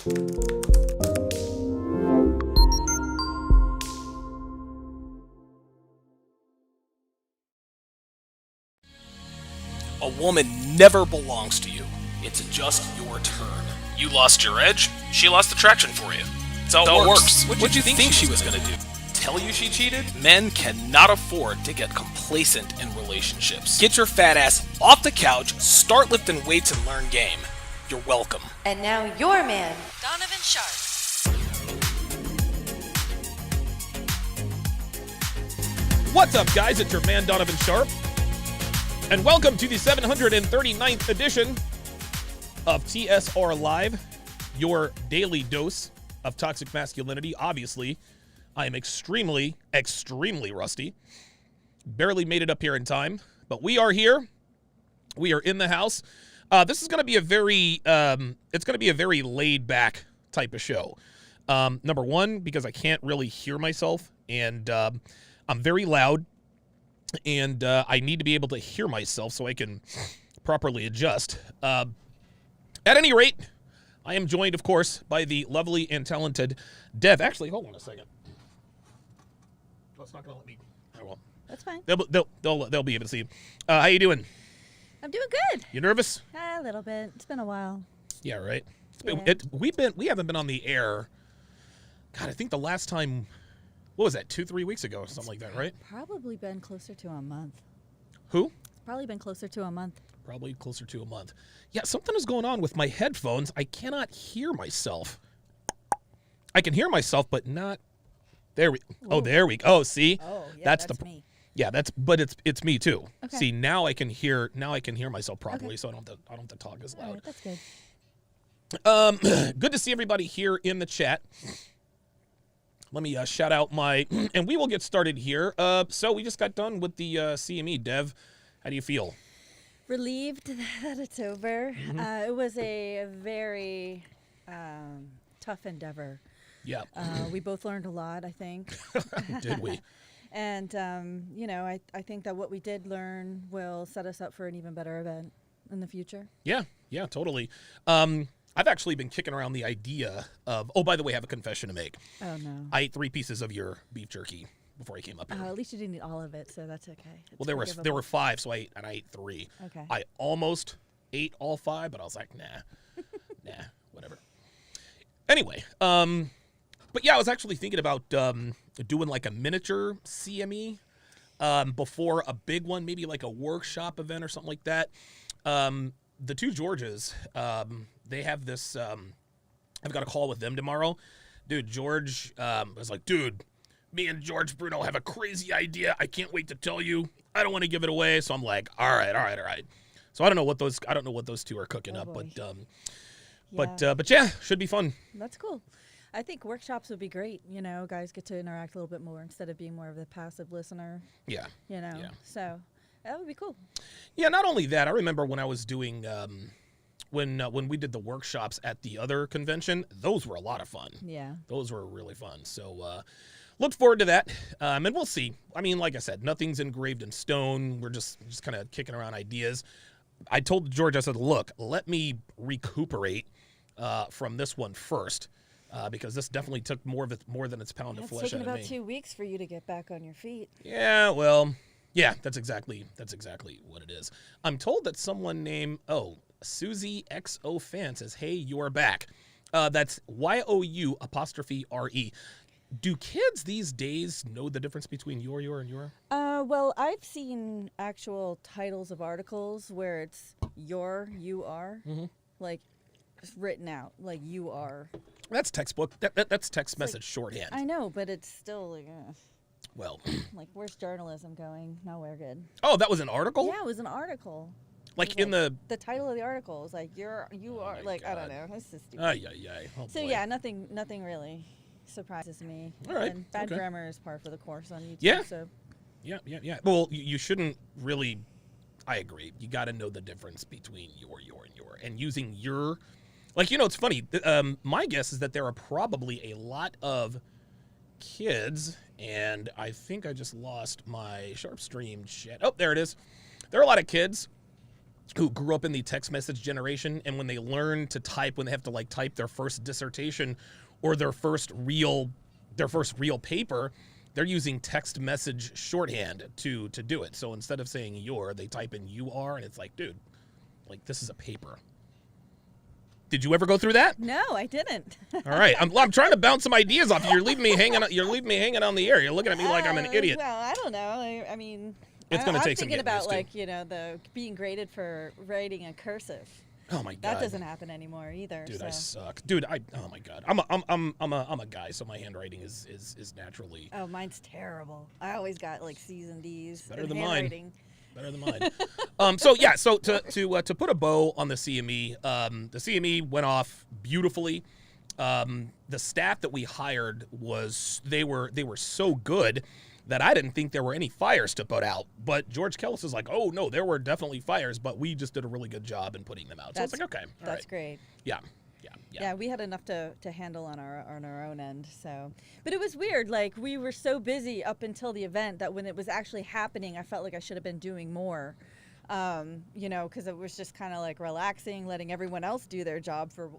A woman never belongs to you. It's just your turn. You lost your edge, she lost the traction for you. That's how it works. What did you think she was going to do? Tell you she cheated? Men cannot afford to get complacent in relationships. Get your fat ass off the couch, start lifting weights, and learn game. You're welcome. And now your man, Donovan Sharpe. What's up, guys? It's your man, Donovan Sharpe. And welcome to the 739th edition of TSR Live, your daily dose of toxic masculinity. Obviously, I am extremely rusty. Barely made it up here in time, but we are here. We are in the house. This is going to be a very, laid back type of show. Number one, because I can't really hear myself, and I'm very loud. And I need to be able to hear myself so I can properly adjust. At any rate, I am joined, of course, by the lovely and talented Dev. Actually, hold on a second. Oh, it's not going to let me. I won't. That's fine. They'll be able to see. How you doing? I'm doing good. You nervous? A little bit. It's been a while. Yeah, right. Yeah. We haven't been on the air. God, I think the last time. What was that, 2-3 weeks ago, something like that, right? Probably been closer to a month. Who? Probably been closer to a month. Probably closer to a month. Yeah, something is going on with my headphones. I cannot hear myself. I can hear myself, but not. There we. Ooh. Oh, there we go. Oh, see. Oh, yeah, that's me. Yeah, but it's me too. Okay. See, now I can hear myself properly, so I don't have to talk as loud. All right, that's good. Good to see everybody here in the chat. Let me shout out my, and we will get started here. So we just got done with the CME. Dev, how do you feel? Relieved that it's over. Mm-hmm. It was a very tough endeavor. Yeah. We both learned a lot, I think. Did we? And, I think that what we did learn will set us up for an even better event in the future. Yeah, totally. I've actually been kicking around the idea of, oh, by the way, I have a confession to make. Oh, no. I ate 3 pieces of your beef jerky before I came up here. At least you didn't eat all of it, so that's okay. Well, there were 5, so I ate 3. Okay. I almost ate all 5, but I was like, nah, whatever. Anyway, but yeah, I was actually thinking about doing like a miniature CME before a big one, maybe like a workshop event or something like that. The two Georges, they have this, I've got a call with them tomorrow. Dude, George was like, dude, me and George Bruno have a crazy idea. I can't wait to tell you. I don't want to give it away. So I'm like, all right. So I don't know what those two are cooking up, boy. but yeah, should be fun. That's cool. I think workshops would be great. Guys get to interact a little bit more instead of being more of the passive listener. Yeah. Yeah. So that would be cool. Yeah, not only that, I remember when I was doing, when we did the workshops at the other convention, those were a lot of fun. Yeah. Those were really fun. So look forward to that. And we'll see. I mean, like I said, nothing's engraved in stone. We're just kind of kicking around ideas. I told George, I said, look, let me recuperate from this one first. Because this definitely took more than its pound of flesh out of me. It's taken about 2 weeks for you to get back on your feet. Yeah, well, yeah, that's exactly what it is. I'm told that someone named Susie XO Fan says, "Hey, you're back." That's YOU''RE. Do kids these days know the difference between your and your? Well, I've seen actual titles of articles where it's you are, like written out, like you are. That's textbook. That's text message shorthand. I know, but it's still like, well, like where's journalism going? Nowhere good. Oh, that was an article? Yeah, it was an article. Like in the title of the article is like you are like God. I don't know. It's just stupid. Oh, so boy. yeah, nothing really surprises me. All right. And bad okay. grammar is par for the course on YouTube. Yeah. So. Yeah. Well, you shouldn't really. I agree. You got to know the difference between your and your, and using your. Like, it's funny. My guess is that there are probably a lot of kids, and I think I just lost my Sharpe stream chat. Oh, there it is. There are a lot of kids who grew up in the text message generation, and when they learn to type, when they have to like type their first dissertation or their first real paper, they're using text message shorthand to do it. So instead of saying your, they type in you are, and it's like, dude, like this is a paper. Did you ever go through that? No, I didn't. All right, I'm trying to bounce some ideas off you. You're leaving me hanging. You're leaving me hanging on the air. You're looking at me like I'm an idiot. Well, I don't know. I mean, It's going to take some getting getting used to. like, you know, the being graded for writing in cursive. Oh my god, That doesn't happen anymore either. dude, so. I suck. Dude, oh my god, I'm a guy, so my handwriting is naturally Oh, mine's terrible. I always got like C's and D's. better in than mine. handwriting. Better than mine. So to put a bow on the CME, the CME went off beautifully. The staff that we hired they were so good that I didn't think there were any fires to put out. But George Kellis is like, oh no, there were definitely fires, but we just did a really good job in putting them out. So it's like, okay, all That's right. great. Yeah. Yeah, we had enough to handle on our own end. So, but it was weird. Like we were so busy up until the event that when it was actually happening, I felt like I should have been doing more. You know, because it was just kind of like relaxing, letting everyone else do their job for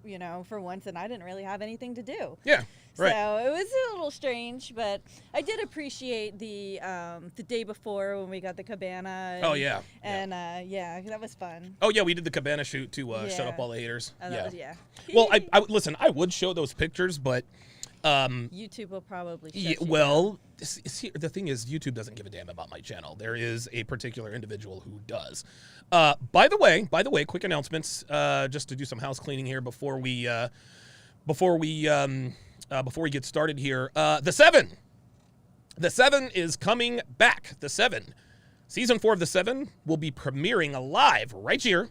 once, and I didn't really have anything to do. Yeah. Right. So it was a little strange, but I did appreciate the day before when we got the cabana. And, Oh, yeah. And yeah, that was fun. Oh yeah, we did the cabana shoot to shut Yeah. up all the haters. Oh, that was, yeah. Well, I listen. I would show those pictures, but YouTube will probably shut you down. well, the thing is, YouTube doesn't give a damn about my channel. There is a particular individual who does. By the way, quick announcements. Just to do some house cleaning here before we get started here. The Seven is coming back. The Seven, season 4 of The Seven will be premiering live right here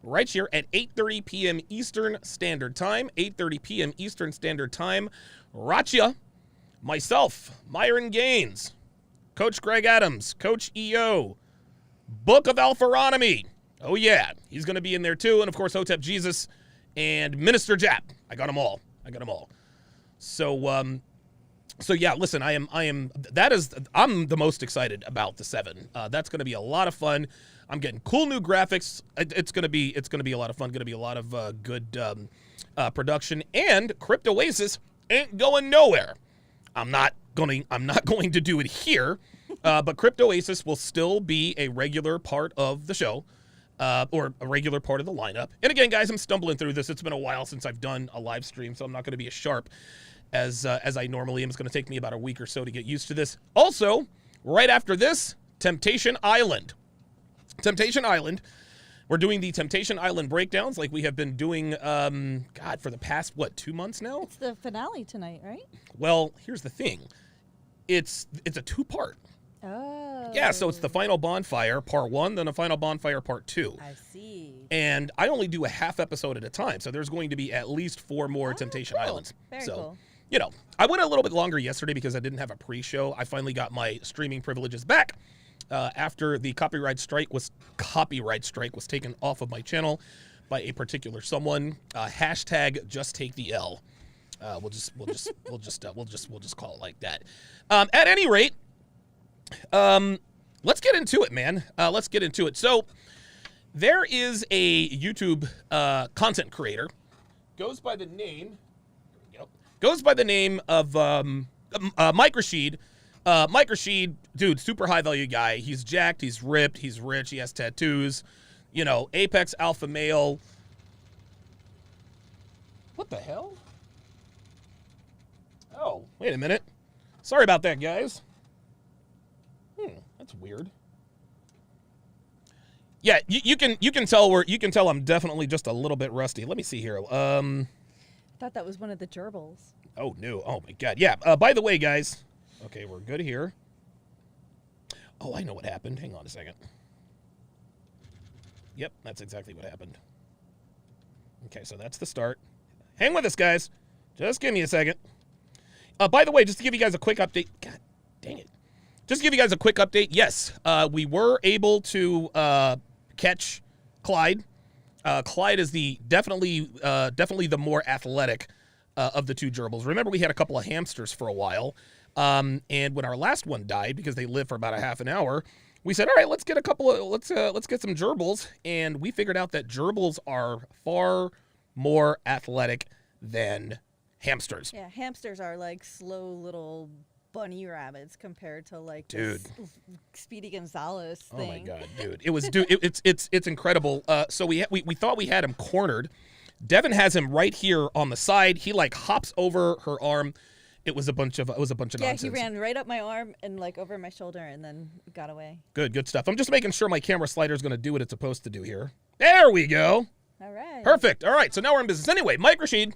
at 8:30 p.m. Eastern Standard Time. 8:30 p.m. Eastern Standard Time. Ratcha, myself, Myron Gaines, Coach Greg Adams, Coach EO, Book of Alpharonomy. Oh yeah, he's going to be in there too, and of course Hotep Jesus and Minister Jap. I got them all. So yeah, listen, I'm the most excited about the Seven. That's going to be a lot of fun. I'm getting cool new graphics. It's going to be a lot of fun. Going to be a lot of good production. And Crypto Oasis ain't going nowhere. I'm not going to do it here, but Crypto Oasis will still be a regular part of the show. Or a regular part of the lineup. And again, guys, I'm stumbling through this. It's been a while since I've done a live stream, so I'm not going to be as sharp as I normally am. It's going to take me about a week or so to get used to this. Also, right after this, Temptation Island. We're doing the Temptation Island breakdowns like we have been doing, for the past, 2 months now? It's the finale tonight, right? Well, here's the thing. It's a 2-part. Oh. Yeah, so it's the final bonfire, part 1, then the final bonfire, part 2. I see. And I only do a half episode at a time, so there's going to be at least 4 more Temptation cool. Islands. Very so, cool. you know, I went a little bit longer yesterday because I didn't have a pre-show. I finally got my streaming privileges back after the copyright strike was taken off of my channel by a particular someone. Hashtag just take the L. We'll just call it like that. At any rate. Let's get into it, man. Let's get into it. So there is a YouTube content creator, goes by the name of Mike Rashid. Mike Rashid, dude, super high value guy. He's jacked, he's ripped, he's rich, he has tattoos. You know, apex alpha male. What the hell? Oh, wait a minute. Sorry about that, guys. That's weird. Yeah, you can tell I'm definitely just a little bit rusty. Let me see here. I thought that was one of the gerbils. Oh no. Oh my god. Yeah. By the way, guys. Okay, we're good here. Oh, I know what happened. Hang on a second. Yep, that's exactly what happened. Okay, so that's the start. Hang with us, guys. Just give me a second. By the way, just to give you guys a quick update. God dang it. Just to give you guys a quick update, yes, we were able to catch Clyde. Clyde is definitely the more athletic of the 2 gerbils. Remember, we had a couple of hamsters for a while, and when our last one died, because they lived for about a half an hour, we said, all right, let's get a couple of let's get some gerbils, and we figured out that gerbils are far more athletic than hamsters. Yeah, hamsters are like slow little bunny rabbits compared to like Dude. this Speedy Gonzalez thing. Oh my god, dude! It's incredible. So we thought we had him cornered. Devin has him right here on the side. He like hops over her arm. It was a bunch of Yeah, nonsense. he ran right up my arm and like over my shoulder and then got away. Good stuff. I'm just making sure my camera slider is going to do what it's supposed to do here. There we go. All right. Perfect. All right, so now we're in business. Anyway, Mike Rashid,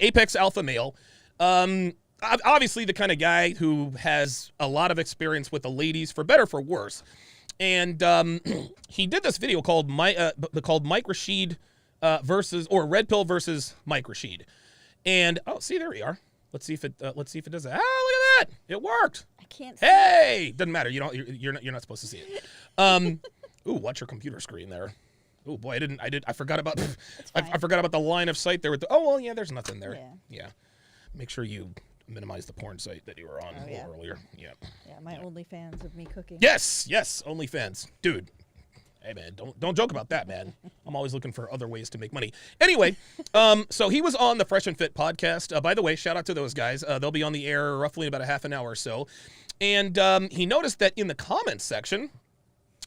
Apex Alpha Male. Obviously the kind of guy who has a lot of experience with the ladies, for better for worse. And he did this video called Mike Rashid versus Red Pill versus Mike Rashid. And see, there we are. Let's see if it does that. Ah, look at that! It worked. I can't see. Hey, doesn't matter. You're not supposed to see it. Ooh, watch your computer screen there. Oh boy, I forgot about I forgot about the line of sight there with yeah, there's nothing there. Yeah. Make sure you minimize the porn site that you were on a little earlier. Yeah. Yeah, my OnlyFans of me cooking. Yes, OnlyFans. Dude. Hey man, don't joke about that, man. I'm always looking for other ways to make money. Anyway, so he was on the Fresh and Fit podcast. By the way, shout out to those guys. They'll be on the air roughly in about a half an hour or so. And he noticed that in the comments section,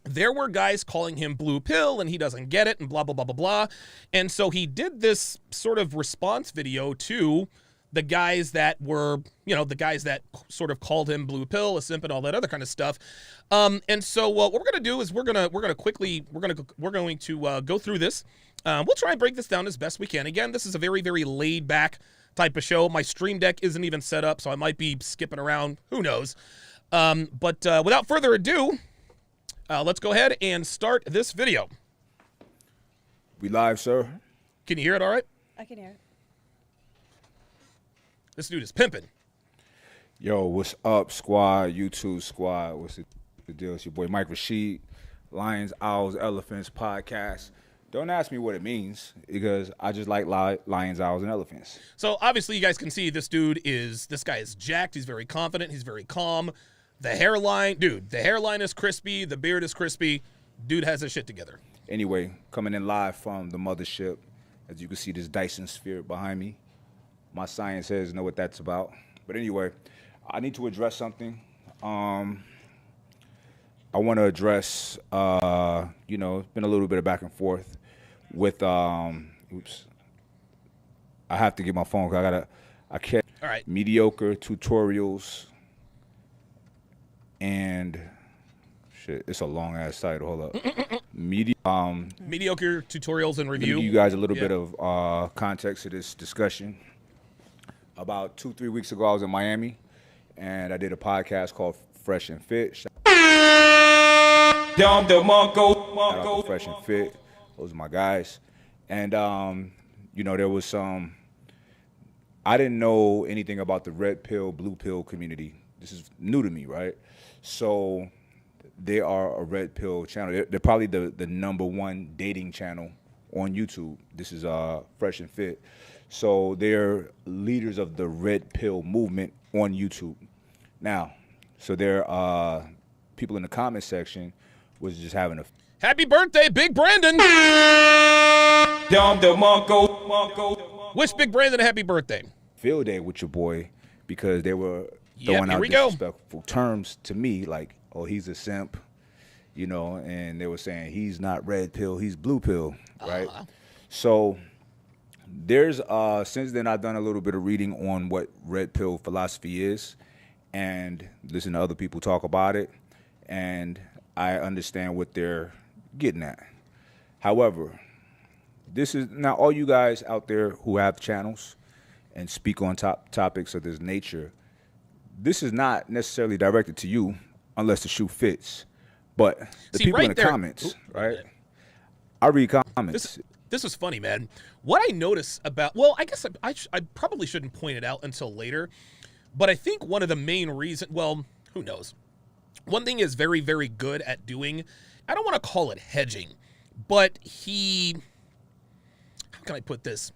there were guys calling him blue pill and he doesn't get it and blah, blah, blah, blah, blah. And so he did this sort of response video to the guys that were, the guys that sort of called him blue pill, a simp, and all that other kind of stuff. And so what we're gonna do is we're going to go through this. We'll try and break this down as best we can. Again, this is a very, very laid back type of show. My stream deck isn't even set up, so I might be skipping around. Who knows? But without further ado, let's go ahead and start this video. We live, sir. Can you hear it all right? I can hear it. This dude is pimping. Yo, what's up, squad? YouTube squad. What's the deal? It's your boy Mike Rashid, Lions, Owls, Elephants podcast. Don't ask me what it means because I just like lions, owls, and elephants. So obviously you guys can see this guy is jacked. He's very confident. He's very calm. The hairline is crispy. The beard is crispy. Dude has his shit together. Anyway, coming in live from the mothership. As you can see this Dyson sphere behind me. My science heads know what that's about. But anyway, I need to address something. I want to address, it's been a little bit of back and forth with, I have to get my phone because I can't. All right. Mediocre tutorials and shit. It's a long ass title. Hold up. Mediocre tutorials and review. Give you guys a little bit of context to this discussion. About 2-3 weeks ago, I was in Miami, and I did a podcast called Fresh and Fit. Shout out to Fresh and Fit. Those are my guys. And, there was some... I didn't know anything about the red pill, blue pill community. This is new to me, right? So they are a red pill channel. They're probably the number one dating channel on YouTube. This is Fresh and Fit. So they're leaders of the red pill movement on YouTube. Now, so there are people in the comment section was just having a happy birthday, Big Brandon. Wish Big Brandon a happy birthday. Field day with your boy because they were throwing out disrespectful terms to me like, oh, he's a simp, and they were saying he's not red pill, he's blue pill, right? So there's since then I've done a little bit of reading on what red pill philosophy is and listen to other people talk about it, and I understand what they're getting at. However, this is now all you guys out there who have channels and speak on topics of this nature. This is not necessarily directed to you unless the shoe fits. But the people in the comments, right? I read comments. This is funny, man. What I notice about, I guess I probably shouldn't point it out until later, but I think one of the main reasons, who knows? One thing is very, very good at doing, I don't want to call it hedging, but how can I put this?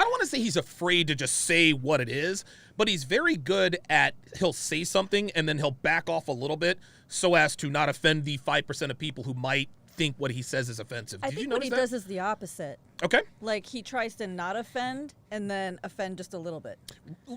I don't want to say he's afraid to just say what it is, but he's very good at, he'll say something and then he'll back off a little bit so as to not offend the 5% of people who might think what he says is offensive. I think what he does is the opposite. Okay. Like, he tries to not offend and then offend just a little bit.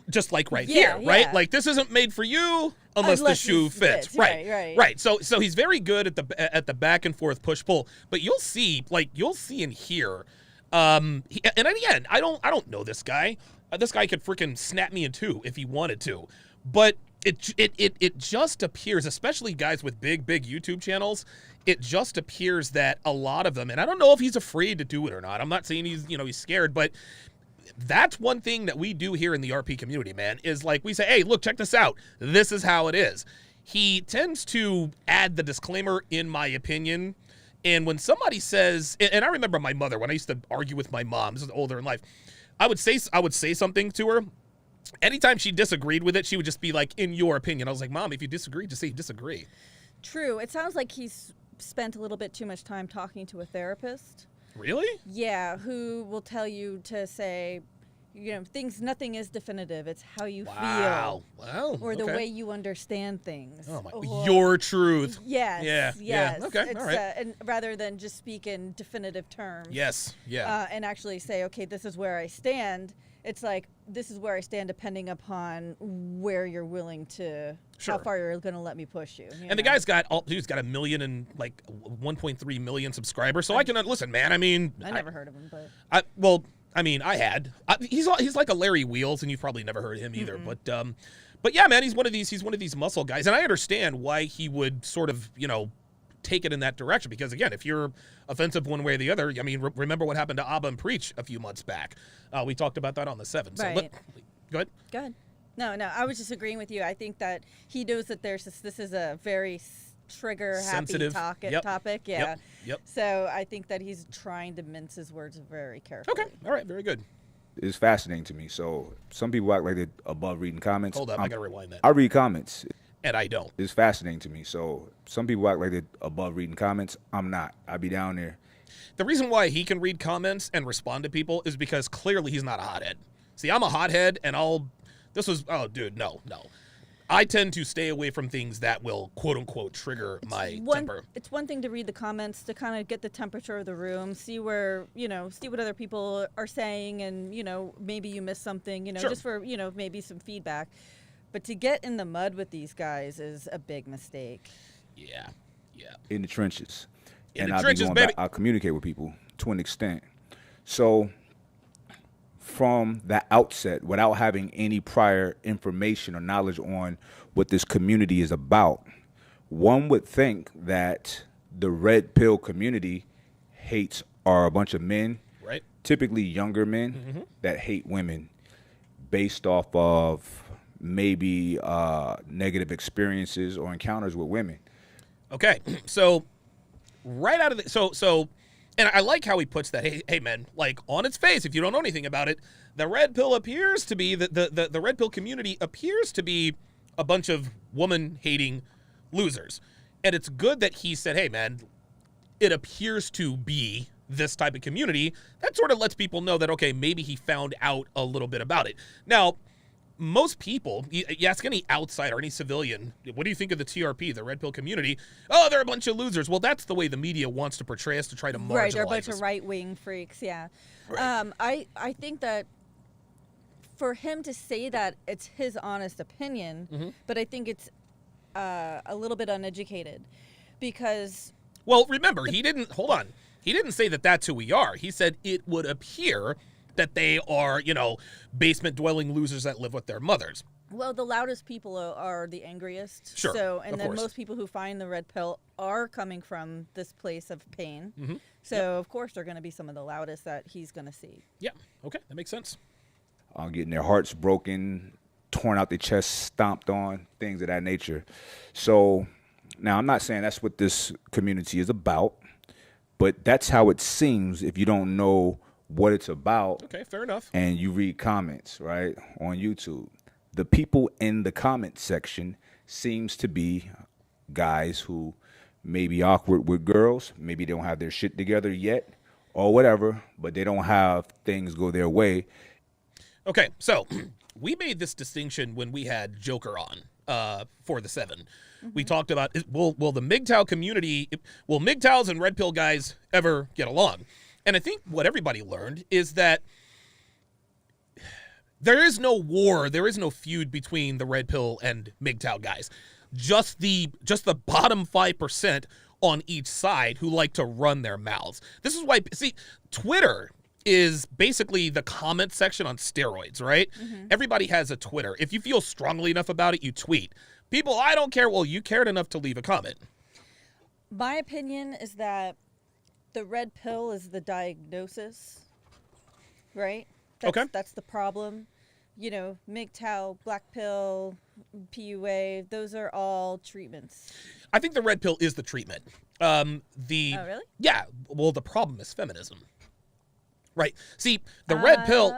Just like here, right? Yeah. Like, this isn't made for you unless the shoe fits. Right. So he's very good at the back and forth push pull. But you'll see and hear. And again, I don't know this guy. This guy could freaking snap me in two if he wanted to. But it just appears, especially guys with big YouTube channels, it just appears that a lot of them, and I don't know if he's afraid to do it or not. I'm not saying he's scared, but that's one thing that we do here in the RP community, man, is like we say, hey, look, check this out. This is how it is. He tends to add the disclaimer, in my opinion. And when somebody says, and I remember my mother, when I used to argue with my mom, this is older in life, I would say something to her. Anytime she disagreed with it, she would just be like, in your opinion. I was like, Mom, if you disagree, just say you disagree. True. It sounds like he's spent a little bit too much time talking to a therapist. Really? Yeah, who will tell you to say, nothing is definitive. It's how you feel. Wow. Or the way you understand things. Oh, your truth. Yes. Yeah. Okay. All right. And rather than just speak in definitive terms. Yes. Yeah. And actually say, okay, this is where I stand. It's like, this is where I stand depending upon where you're willing to, how far you're going to let me push you. And the guy's got, he's got 1 million and 1.3 million subscribers. So I can, listen, man, I mean. I never heard of him, but. I had. He's like a Larry Wheels, and you've probably never heard of him either. But yeah, man, he's one of these muscle guys, and I understand why he would sort of take it in that direction, because again, if you're offensive one way or the other, I mean, remember what happened to Abba and Preach a few months back. We talked about that on the 7th. So right. Go ahead. Go ahead. No, I was just agreeing with you. I think that he knows that this is a very trigger-happy topic. Yeah. Yep. So I think that he's trying to mince his words very carefully. Okay. All right. Very good. It's fascinating to me. So some people act like they're above reading comments. Hold up. I got to rewind that. I read comments. And I don't. It's fascinating to me. So some people act like they're above reading comments. I'm not. I be down there. The reason why he can read comments and respond to people is because clearly he's not a hothead. See, I'm a hothead, and no. I tend to stay away from things that will, quote unquote, trigger my temper. It's one thing to read the comments to kind of get the temperature of the room, see where, see what other people are saying, and, maybe you missed something, just for, maybe some feedback. But to get in the mud with these guys is a big mistake. Yeah. In the trenches. Baby. I communicate with people to an extent. So from the outset, without having any prior information or knowledge on what this community is about, one would think that the red pill community are a bunch of men, right? Typically younger men, that hate women based off of maybe negative experiences or encounters with women. Okay, so right out of the and I like how he puts that. Hey, man, like on its face, if you don't know anything about it, the red pill appears to be the red pill community appears to be a bunch of woman-hating losers, and it's good that he said, hey, man, it appears to be this type of community. That sort of lets people know that, okay, maybe he found out a little bit about it. Now, most people, you ask any outsider, any civilian, what do you think of the TRP, the red pill community? Oh, they're a bunch of losers. Well, that's the way the media wants to portray us, to try to marginalize us. Right, they're a bunch of right-wing freaks, yeah. Right. I think that for him to say that, it's his honest opinion, but I think it's a little bit uneducated because... Well, remember, he didn't say that that's who we are. He said it would appear that they are, basement-dwelling losers that live with their mothers. Well, the loudest people are the angriest. Sure, then most people who find the red pill are coming from this place of pain. So, of course, they're going to be some of the loudest that he's going to see. Yeah, okay, that makes sense. Getting their hearts broken, torn out their chest, stomped on, things of that nature. So, now, I'm not saying that's what this community is about, but that's how it seems if you don't know what it's about. Okay, fair enough. And you read comments, right, on YouTube. The people in the comment section seems to be guys who may be awkward with girls, maybe they don't have their shit together yet or whatever, but they don't have things go their way, Okay, so we made this distinction when we had Joker on for the 7. Mm-hmm. We talked about, will the MGTOW community, will MGTOWs and Red Pill guys ever get along? And I think what everybody learned is that there is no war, there is no feud between the Red Pill and MGTOW guys. Just the bottom 5% on each side who like to run their mouths. This is why, see, Twitter is basically the comment section on steroids, right? Mm-hmm. Everybody has a Twitter. If you feel strongly enough about it, you tweet. People, I don't care. Well, you cared enough to leave a comment. My opinion is that the red pill is the diagnosis, right? That's the problem. You know, MGTOW, black pill, PUA, those are all treatments. I think the red pill is the treatment. Oh, really? Yeah. Well, the problem is feminism. Right. See, the red pill,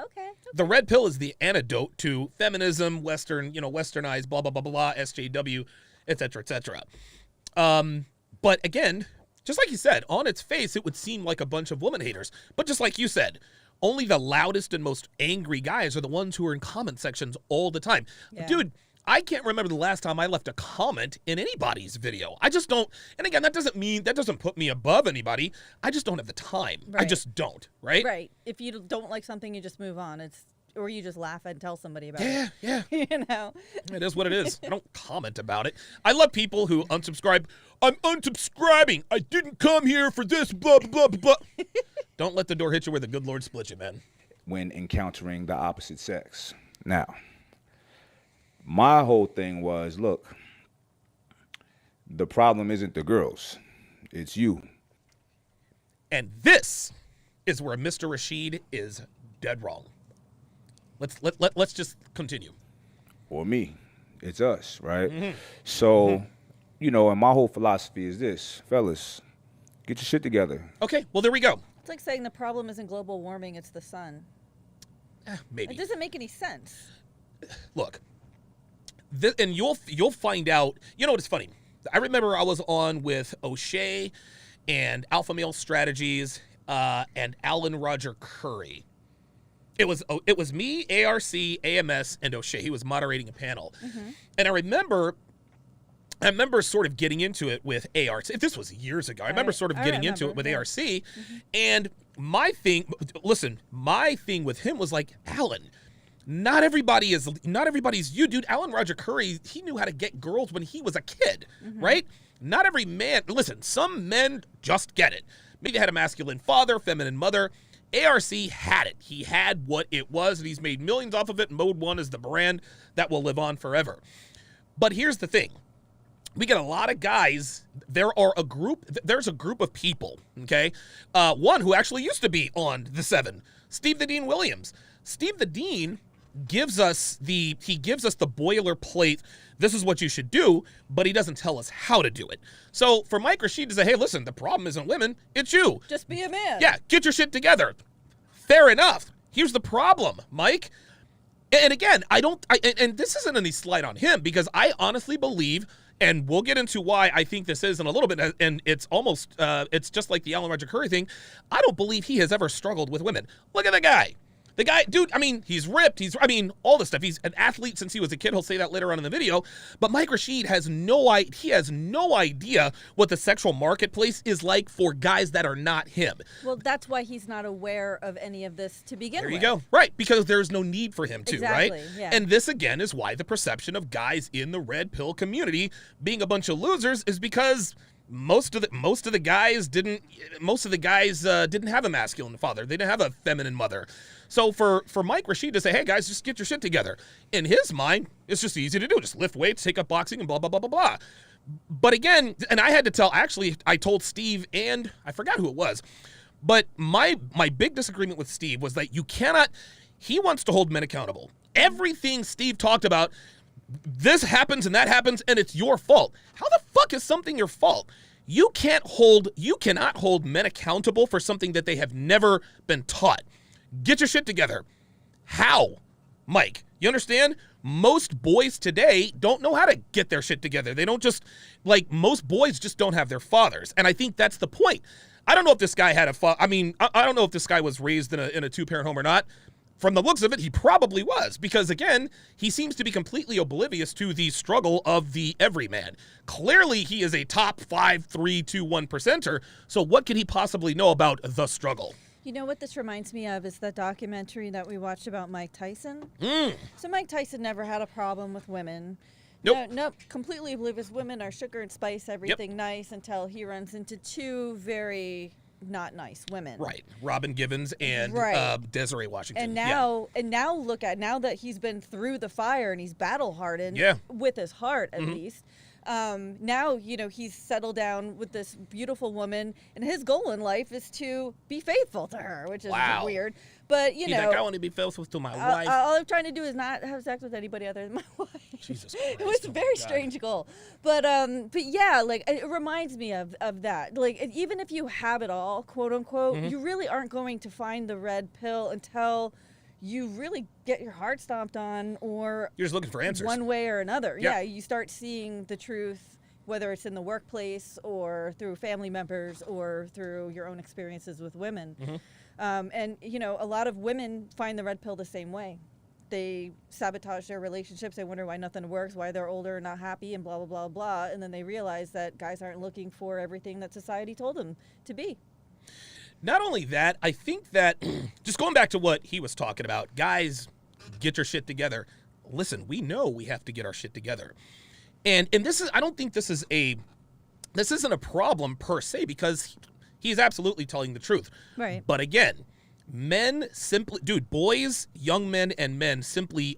the red pill is the antidote to feminism, Western, westernized, blah, blah, blah, blah, SJW, et cetera, et cetera. But again, just like you said, on its face, it would seem like a bunch of woman haters. But just like you said, only the loudest and most angry guys are the ones who are in comment sections all the time. Yeah. Dude, I can't remember the last time I left a comment in anybody's video. I just don't. And again, that doesn't put me above anybody. I just don't have the time. Right. I just don't. Right. Right. If you don't like something, you just move on. Or you just laugh and tell somebody about it. Yeah. It is what it is. I don't comment about it. I love people who unsubscribe. I'm unsubscribing. I didn't come here for this. Blah blah blah blah. Don't let the door hit you where the good Lord split you, man. When encountering the opposite sex. Now, my whole thing was, look, the problem isn't the girls, it's you. And this is where Mr. Rashid is dead wrong. Let's just continue. Or me, it's us, right? Mm-hmm. So, and my whole philosophy is this, fellas, get your shit together. Okay, well there we go. It's like saying the problem isn't global warming, it's the sun. Maybe. It doesn't make any sense. Look. And you'll find out. You know what is funny? I remember I was on with O'Shea and Alpha Male Strategies and Alan Roger Curry. It was me, ARC, AMS, and O'Shea. He was moderating a panel, and I remember sort of getting into it with ARC. This was years ago. I remember sort of getting into it with ARC, and my thing with him was like, Alan, not everybody's you, dude. Alan Roger Curry, he knew how to get girls when he was a kid, right? Not every man. Listen, some men just get it. Maybe they had a masculine father, feminine mother. ARC had it. He had what it was, and he's made millions off of it. Mode 1 is the brand that will live on forever. But here's the thing. We get a lot of guys. There's a group of people, okay? One who actually used to be on the 7, Steve the Dean Williams. Steve the Dean gives us the boilerplate, this is what you should do, but he doesn't tell us how to do it. So for Mike Rashid to say, hey, listen, the problem isn't women, it's you. Just be a man. Yeah, get your shit together. Fair enough. Here's the problem, Mike. And again, and this isn't any slight on him, because I honestly believe, and we'll get into why I think this is in a little bit, and it's almost, it's just like the Alan Roger Curry thing. I don't believe he has ever struggled with women. Look at the guy. The guy, dude, he's ripped. All this stuff. He's an athlete since he was a kid. He'll say that later on in the video. But Mike Rashid has no idea what the sexual marketplace is like for guys that are not him. Well, that's why he's not aware of any of this to begin with. There you go. Right, because there's no need for him to, exactly, right? Yeah. And this, again, is why the perception of guys in the red pill community being a bunch of losers is because most of the guys didn't have a masculine father. They didn't have a feminine mother. So for Mike Rashid to say, hey guys, just get your shit together, in his mind, it's just easy to do. Just lift weights, take up boxing, and blah, blah, blah, blah, blah. But again, and I had to tell, actually, I told Steve, and I forgot who it was, but my big disagreement with Steve was that he wants to hold men accountable. Everything Steve talked about, this happens and that happens, and it's your fault. How the fuck is something your fault? You cannot hold men accountable for something that they have never been taught. Get your shit together. How? Mike, you understand? Most boys today don't know how to get their shit together. They don't most boys just don't have their fathers. And I think that's the point. I don't know if this guy had a father. I don't know if this guy was raised in a two-parent home or not. From the looks of it, he probably was, because again, he seems to be completely oblivious to the struggle of the everyman. Clearly, he is a top 5, 3, 2, 1 percenter. So what could he possibly know about the struggle? You know what this reminds me of is the documentary that we watched about Mike Tyson. So Mike Tyson never had a problem with women. Nope. Nope. Completely oblivious. Women are sugar and spice, everything nice, until he runs into two very not nice women. Right. Robin Givens and Desiree Washington. And now look at, now that he's been through the fire and he's battle hardened with his heart at least. Now, you know, he's settled down with this beautiful woman, and his goal in life is to be faithful to her, which is weird. But, you know, like, I want to be faithful to my wife. All I'm trying to do is not have sex with anybody other than my wife. Jesus Christ. It was a very strange goal. But yeah, like, it reminds me of that. Like, even if you have it all, quote unquote, you really aren't going to find the red pill until you really get your heart stomped on, or you're just looking for answers one way or another. Yeah, you start seeing the truth, whether it's in the workplace or through family members or through your own experiences with women. And, you know, a lot of women find the red pill the same way. They sabotage their relationships. They wonder why nothing works, why they're older and not happy, and blah, blah, blah, blah. And then they realize that guys aren't looking for everything that society told them to be. Not only that, I think that, just going back to what he was talking about, guys, get your shit together. Listen, we know we have to get our shit together. And this is, I don't think this isn't a problem per se, because he's absolutely telling the truth. Right. But again, men simply, boys, young men and men simply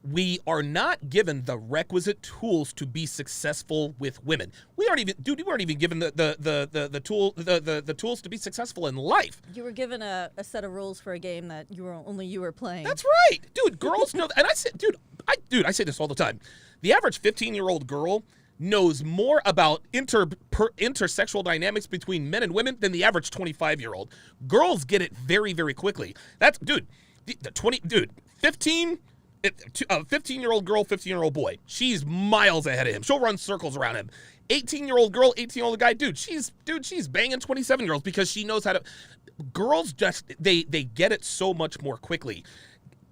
we are not given the requisite tools to be successful with women. We aren't even given the tools to be successful in life. You were given a set of rules for a game that only you were playing. That's right. Dude, girls know, and I say this all the time. The average 15-year-old girl knows more about intersexual dynamics between men and women than the average 25-year-old. Girls get it very, very quickly. That's, 15, a 15-year-old girl, 15-year-old boy, she's miles ahead of him. She'll run circles around him. 18-year-old girl, 18-year-old guy, she's banging 27-year-olds because she knows how to. Girls just, they get it so much more quickly.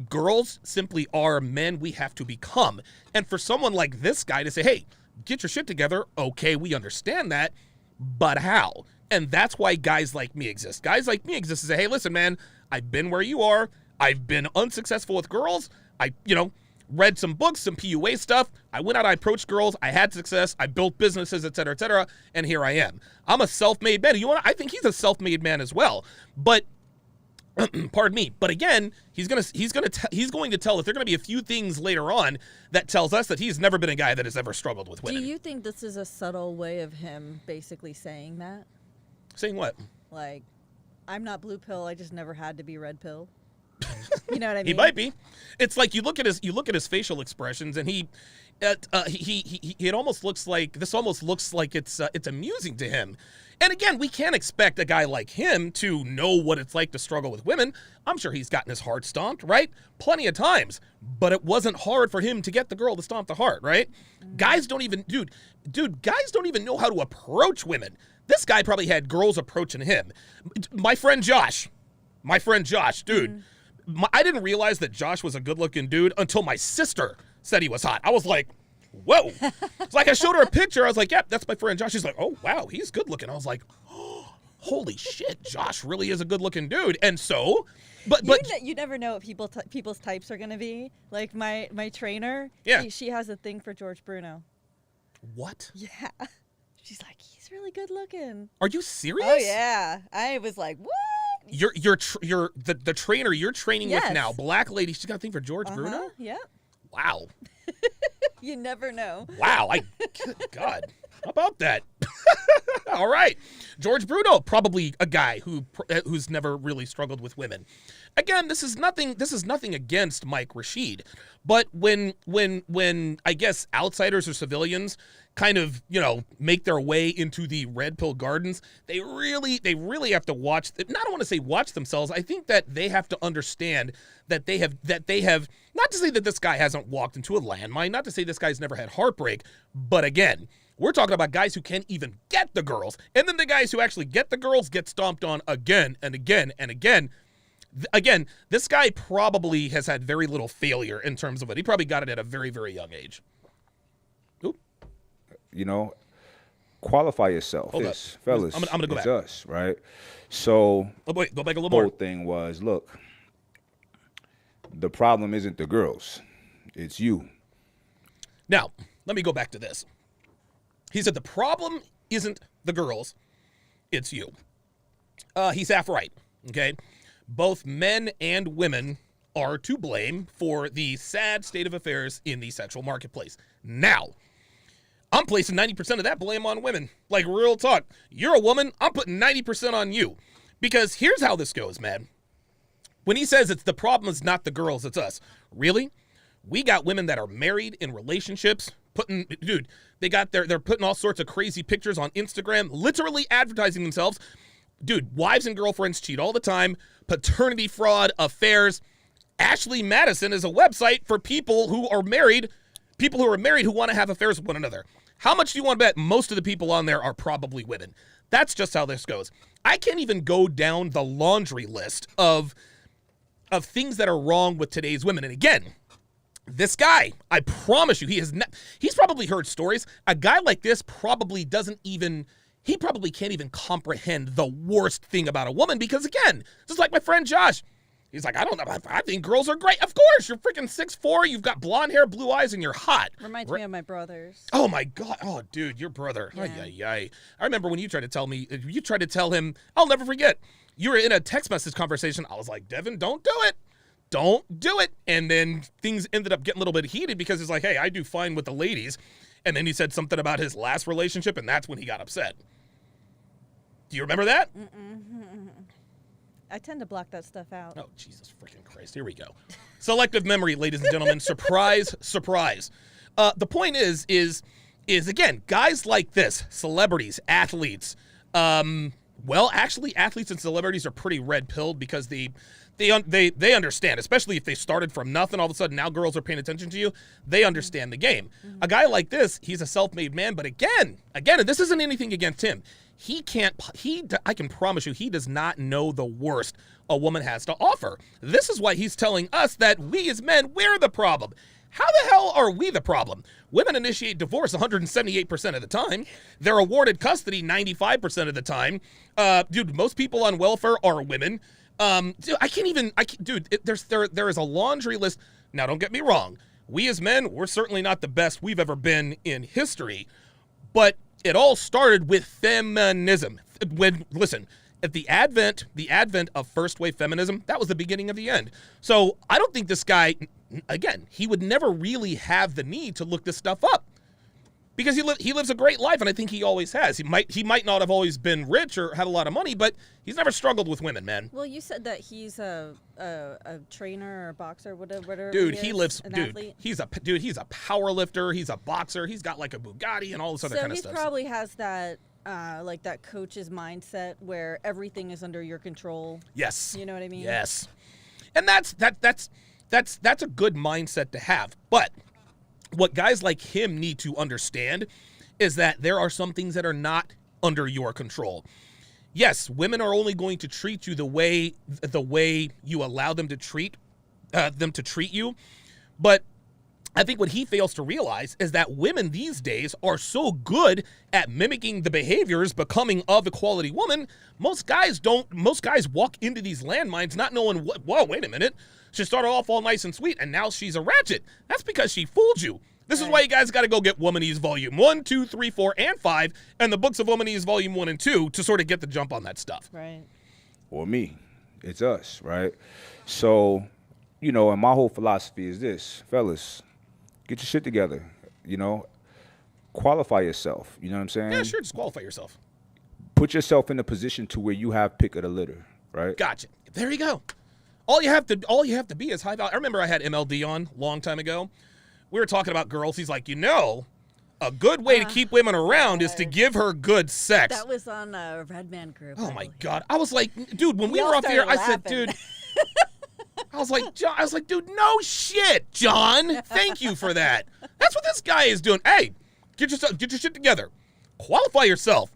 Girls simply are men we have to become. And for someone like this guy to say, hey, get your shit together, okay, we understand that, but how? And that's why guys like me exist. Guys like me exist to say, hey, listen, man, I've been where you are. I've been unsuccessful with girls. I, read some books, some PUA stuff. I went out, I approached girls. I had success. I built businesses, et cetera, and here I am. I'm a self-made man. I think he's a self-made man as well. But pardon me. But again, he's going to tell us there are going to be a few things later on that tells us that he's never been a guy that has ever struggled with women. Do you think this is a subtle way of him basically saying that? Saying what? Like, I'm not blue pill. I just never had to be red pill. You know what I mean? He might be. It's like you look at his facial expressions, and it almost looks like it's amusing to him. And again, we can't expect a guy like him to know what it's like to struggle with women. I'm sure he's gotten his heart stomped, right? Plenty of times. But it wasn't hard for him to get the girl to stomp the heart, right? Guys don't even, guys don't even know how to approach women. This guy probably had girls approaching him. My friend Josh, dude. I didn't realize that Josh was a good-looking dude until my sister said he was hot. I was like, whoa. It's like I showed her a picture. I was like, yep, that's my friend Josh. She's like, oh, wow, he's good-looking. I was like, oh, holy shit, Josh really is a good-looking dude. And so, but you never know what people's types are going to be. Like my trainer, she has a thing for George Bruno. What? Yeah. She's like, he's really good-looking. Are you serious? Oh, yeah. I was like, what? The trainer you're training with now, black lady, she's got a thing for George Bruno? Yeah. Wow. You never know. Wow. Good God. How about that? All right. George Bruno, probably a guy who's never really struggled with women. Again, this is nothing against Mike Rashid, but when I guess outsiders or civilians kind of, make their way into the red pill gardens, they really have to watch. I don't want to say watch themselves. I think that they have to understand that they have not to say that this guy hasn't walked into a landmine, not to say this guy's never had heartbreak, but again, we're talking about guys who can't even get the girls, and then the guys who actually get the girls get stomped on again and again and again. Again, this guy probably has had very little failure in terms of it. He probably got it at a very, very young age. Oop. You know, qualify yourself. Fellas, I'm gonna go it's back. us, right? So, wait, go back a little more. The whole thing was, look, the problem isn't the girls, it's you. Now, let me go back to this. He said the problem isn't the girls, it's you. He's half right, okay? Both men and women are to blame for the sad state of affairs in the sexual marketplace. Now, I'm placing 90% of that blame on women. Like, real talk. You're a woman, I'm putting 90% on you. Because here's how this goes, man. When he says it's the problem is not the girls, it's us. Really? We got women that are married in relationships, they're putting all sorts of crazy pictures on Instagram, literally advertising themselves. Dude, wives and girlfriends cheat all the time, paternity fraud, affairs. Ashley Madison is a website for people who are married who want to have affairs with one another. How much do you want to bet most of the people on there are probably women? That's just how this goes. I can't even go down the laundry list of things that are wrong with today's women. And again, this guy, I promise you, he's probably heard stories. A guy like this probably can't even comprehend the worst thing about a woman because, again, just like my friend Josh, he's like, I don't know, I think girls are great. Of course, you're freaking 6'4", you've got blonde hair, blue eyes, and you're hot. Reminds me of my brothers. Oh, my God. Oh, dude, your brother. Yeah. I remember when you tried to tell him, I'll never forget, you were in a text message conversation. I was like, Devin, don't do it. Don't do it. And then things ended up getting a little bit heated because he's like, hey, I do fine with the ladies. And then he said something about his last relationship, and that's when he got upset. Do you remember that? I tend to block that stuff out. Oh, Jesus freaking Christ. Here we go. Selective memory, ladies and gentlemen. Surprise, surprise. The point is again, guys like this, celebrities, athletes, actually, athletes and celebrities are pretty red-pilled because they understand, especially if they started from nothing, all of a sudden now girls are paying attention to you. They understand the game. Mm-hmm. A guy like this, he's a self-made man, but again, and this isn't anything against him. I can promise you, he does not know the worst a woman has to offer. This is why he's telling us that we as men, we're the problem. How the hell are we the problem? Women initiate divorce 178% of the time. They're awarded custody 95% of the time. Most people on welfare are women. There is a laundry list. Now, don't get me wrong. We as men, we're certainly not the best we've ever been in history, but it all started with feminism. At the advent of first wave feminism, that was the beginning of the end. So I don't think this guy, again, he would never really have the need to look this stuff up. Because he lives a great life, and I think he always has. He might not have always been rich or had a lot of money, but he's never struggled with women, man. Well, you said that he's a trainer or a boxer, whatever. Dude, athlete. He's a power lifter. He's a boxer. He's got like a Bugatti and all this other kind of stuff. So he probably has that that coach's mindset where everything is under your control. Yes. You know what I mean? Yes. And that's a good mindset to have, but what guys like him need to understand is that there are some things that are not under your control. Yes, women are only going to treat you the way you allow them to treat you. But I think what he fails to realize is that women these days are so good at mimicking the behaviors becoming of a quality woman. Most guys walk into these landmines not knowing wait a minute. She started off all nice and sweet, and now she's a ratchet. That's because she fooled you. This is why you guys got to go get Womanese Volume 1, 2, 3, 4, and 5, and the books of Womanese Volume 1 and 2 to sort of get the jump on that stuff. Right. Or me. It's us, right? So, and my whole philosophy is this. Fellas, get your shit together, Qualify yourself, you know what I'm saying? Yeah, sure, just qualify yourself. Put yourself in a position to where you have pick of the litter, right? Gotcha. There you go. All you have to be is high value. I remember I had MLD on a long time ago. We were talking about girls. He's like, a good way to keep women around is to give her good sex. That was on a Red Man group. Oh my God. I was like, dude, when we were up here, I said, dude, I was like, dude, no shit, John. Thank you for that. That's what this guy is doing. Hey, get your shit together. Qualify yourself.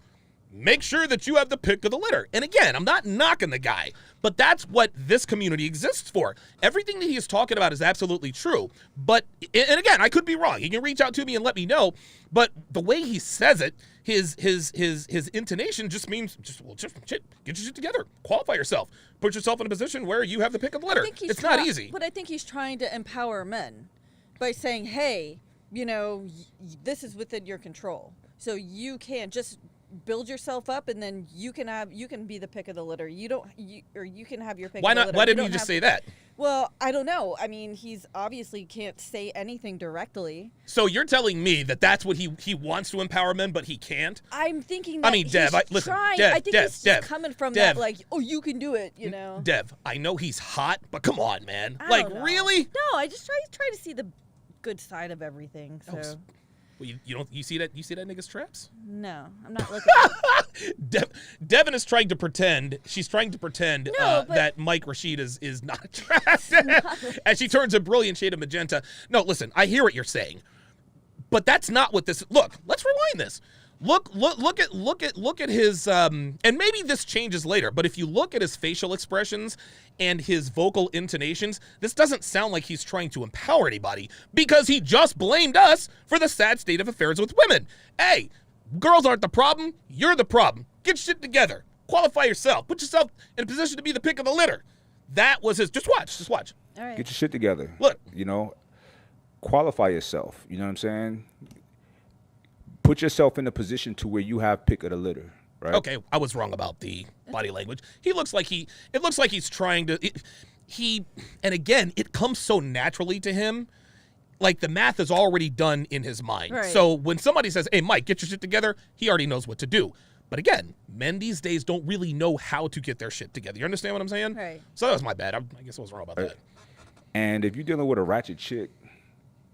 make sure that you have the pick of the litter. And again, I'm not knocking the guy, but that's what this community exists for. Everything that he is talking about is absolutely true. But, and again, I could be wrong. He can reach out to me and let me know. But the way he says it, his intonation just means, just get your shit together. Qualify yourself. Put yourself in a position where you have the pick of the litter. It's not easy. But I think he's trying to empower men by saying, hey, you know, this is within your control. So you can just build yourself up, and then you can be the pick of the litter. You can have your pick. Why of the not? litter. Why didn't you just say that? Well, I don't know. I mean, he's obviously can't say anything directly. So you're telling me that that's what he wants to empower men, but he can't? I'm thinking that Dev, he's trying. I think he's just coming from that, like, oh, you can do it, you know. Dev, I know he's hot, but come on, man. I Like, don't know. really? No, I just try to see the good side of everything. So. Well, you see that nigga's traps? No, I'm not looking. Devin is trying to pretend. She's trying to pretend that Mike Rashid is not attractive, and she turns a brilliant shade of magenta. No, listen, I hear what you're saying, but that's not what this. Look, let's rewind this. Look at his and maybe this changes later, but if you look at his facial expressions and his vocal intonations, this doesn't sound like he's trying to empower anybody, because he just blamed us for the sad state of affairs with women. Hey, girls aren't the problem, you're the problem. Get shit together. Qualify yourself. Put yourself in a position to be the pick of the litter. That was his. Just watch. All right. Get your shit together. Look. You know, qualify yourself. You know what I'm saying? Put yourself in a position to where you have pick of the litter, right? Okay, I was wrong about the body language. It looks like he's trying to, and again, it comes so naturally to him, like the math is already done in his mind. Right. So when somebody says, hey, Mike, get your shit together, he already knows what to do. But again, men these days don't really know how to get their shit together. You understand what I'm saying? Right. So that was my bad. I guess I was wrong about that. And if you're dealing with a ratchet chick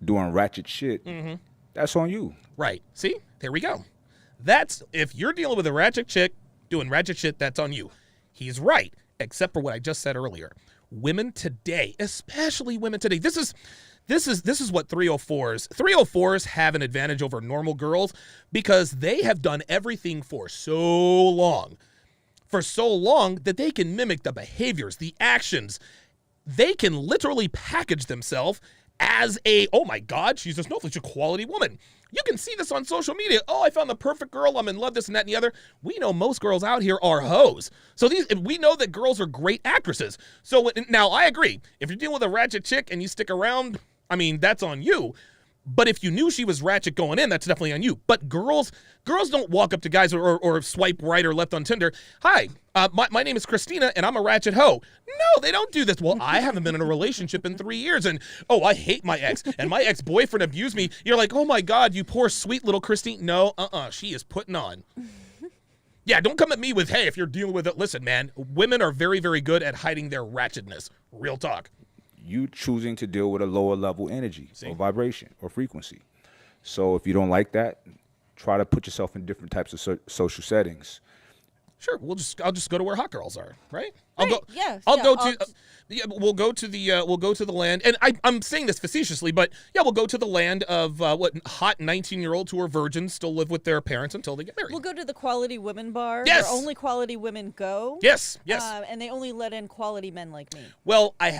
doing ratchet shit, that's on you. Right. See? There we go. If you're dealing with a ratchet chick doing ratchet shit, that's on you. He's right, except for what I just said earlier. Women today, especially women today, this is what 304s have an advantage over normal girls, because they have done everything for so long that they can mimic the behaviors, the actions. They can literally package themselves as oh my God, she's a snowflake, she's a quality woman. You can see this on social media. Oh, I found the perfect girl. I'm in love, this and that and the other. We know most girls out here are hoes. So we know that girls are great actresses. So now I agree. If you're dealing with a ratchet chick and you stick around, I mean, that's on you. But if you knew she was ratchet going in, that's definitely on you. But girls don't walk up to guys or swipe right or left on Tinder. Hi, my name is Christina, and I'm a ratchet hoe. No, they don't do this. Well, I haven't been in a relationship in 3 years, and I hate my ex, and my ex-boyfriend abused me. You're like, oh my God, you poor sweet little Christine. No, she is putting on. Yeah, don't come at me with, hey, if you're dealing with it, listen, man, women are very, very good at hiding their ratchetness. Real talk. You choosing to deal with a lower level energy or vibration or frequency. So if you don't like that, try to put yourself in different types of social settings. Sure, I'll just go to where hot girls are, right? We'll go to the land, and I'm saying this facetiously, but yeah, we'll go to the land of hot 19-year-olds who are virgins, still live with their parents until they get married. We'll go to the quality women bar. Yes. Where only quality women go. Yes. And they only let in quality men like me. Well, I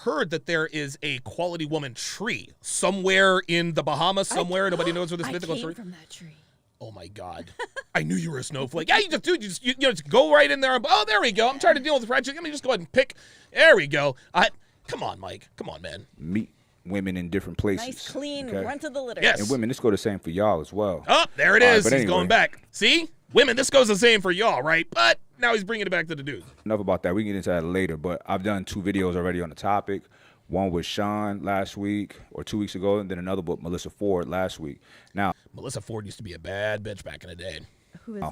heard that there is a quality woman tree somewhere in the Bahamas, somewhere. Nobody knows where this mythical tree. I came from that tree. Oh my God! I knew you were a snowflake. Yeah, you just go right in there. Oh, there we go. I'm trying to deal with ratchet. Let me just go ahead and pick. There we go. Come on, Mike. Come on, man. Meet women in different places. Nice, clean, run to the litter. Yes. And women, this go the same for y'all as well. Oh, there it is. But He's anyway. going back. See, women, this goes the same for y'all, right? But now he's bringing it back to the dudes. Enough about that. We can get into that later. But I've done 2 videos already on the topic. One with Sean last week or 2 weeks ago, and then another with Melissa Ford last week. Now, Melissa Ford used to be a bad bitch back in the day. Who is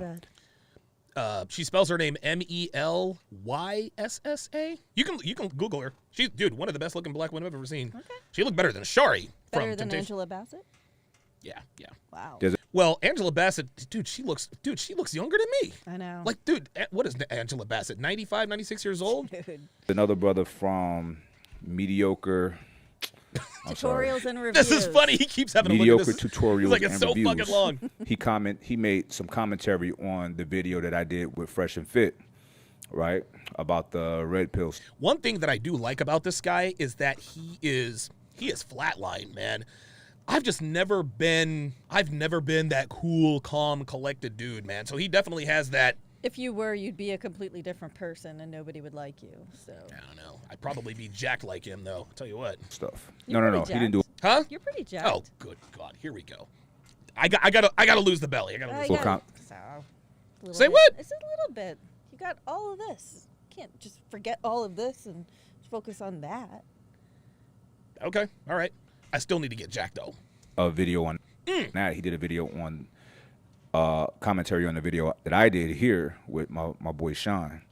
that? She spells her name Melyssa. You can Google her. She's one of the best looking black women I've ever seen. Okay. She looked better than Sharpe from Better than Temptation. Angela Bassett? Yeah. Wow. Well, Angela Bassett, she looks younger than me. I know. Like, dude, what is Angela Bassett? 95, 96 years old? Dude. another brother from mediocre. Tutorials and reviews. This is funny. He keeps having Mediocre a look at this. tutorials He's like, it's and so reviews. fucking long. He made some commentary on the video that I did with Fresh and Fit, right? About the red pills. One thing that I do like about this guy is that he is flatlined, man. I've never been that cool, calm, collected dude, man. So he definitely has that. If you were, you'd be a completely different person and nobody would like you. So I don't know. I'd probably be jacked like him, though. I'll tell you what. Stuff. You're No. pretty He didn't do it. Huh? You're pretty jacked. Oh, good God. Here we go. I gotta lose the belly. I gotta lose. Well, com- Say bit. what? It's a little bit. You got all of this. You can't just forget all of this and focus on that. Okay. All right. I still need to get jacked though. A video on that. He did a video on commentary on the video that I did here with my boy Sean,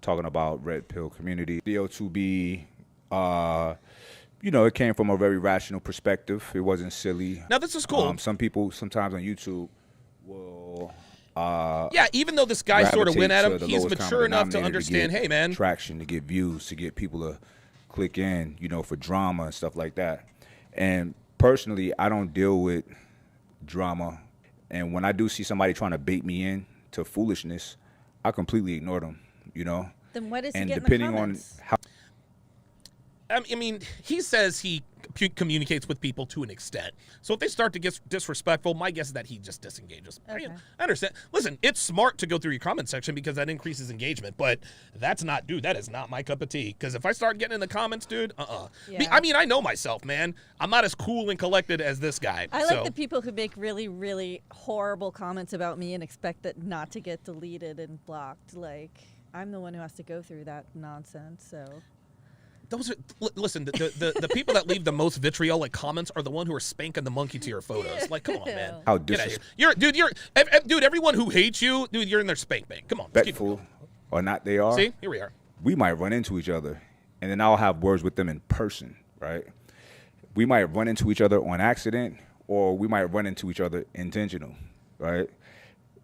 talking about red pill community. Video to be, it came from a very rational perspective. It wasn't silly. Now this is cool. Some people sometimes on YouTube will. Yeah, even though this guy sort of went at him, he's mature enough to understand. Hey, man, traction, to get views, to get people to click in, for drama and stuff like that. And personally, I don't deal with drama. And when I do see somebody trying to bait me in to foolishness, I completely ignore them, Then what is he And getting depending the on comments? how I mean, he says he communicates with people to an extent. So if they start to get disrespectful, my guess is that he just disengages. Okay. I understand. Listen, it's smart to go through your comment section because that increases engagement, but that is not my cup of tea. Because if I start getting in the comments, dude, Yeah. I mean, I know myself, man. I'm not as cool and collected as this guy. I like the people who make really, really horrible comments about me and expect that not to get deleted and blocked. Like, I'm the one who has to go through that nonsense, so... Those are listen. The people that leave the most vitriolic comments are the one who are spanking the monkey to your photos. Like, come on, man. how Get out of here. Dude. Everyone who hates you, dude, you're in their spank bank. Come on, let's keep it disrespectful going. or not they are, See, here we are. we might run into each other, and then I'll have words with them in person, right? We might run into each other on accident, or we might run into each other intentional, right?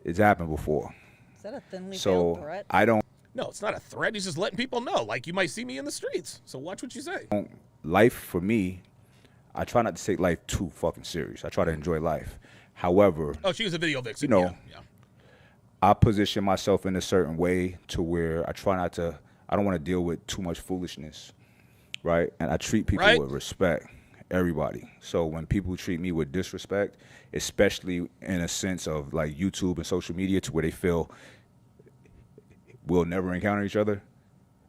It's happened before. Is that a thinly veiled So threat? I don't. No, it's not a threat. He's just letting people know. Like, you might see me in the streets. So watch what you say. Life for me, I try not to take life too fucking serious. I try to enjoy life. However, Oh, she was a video vixen. You know, Yeah. I position myself in a certain way to where I don't want to deal with too much foolishness, right? And I treat people Right. with respect, everybody. So when people treat me with disrespect, especially in a sense of like YouTube and social media to where they feel we'll never encounter each other,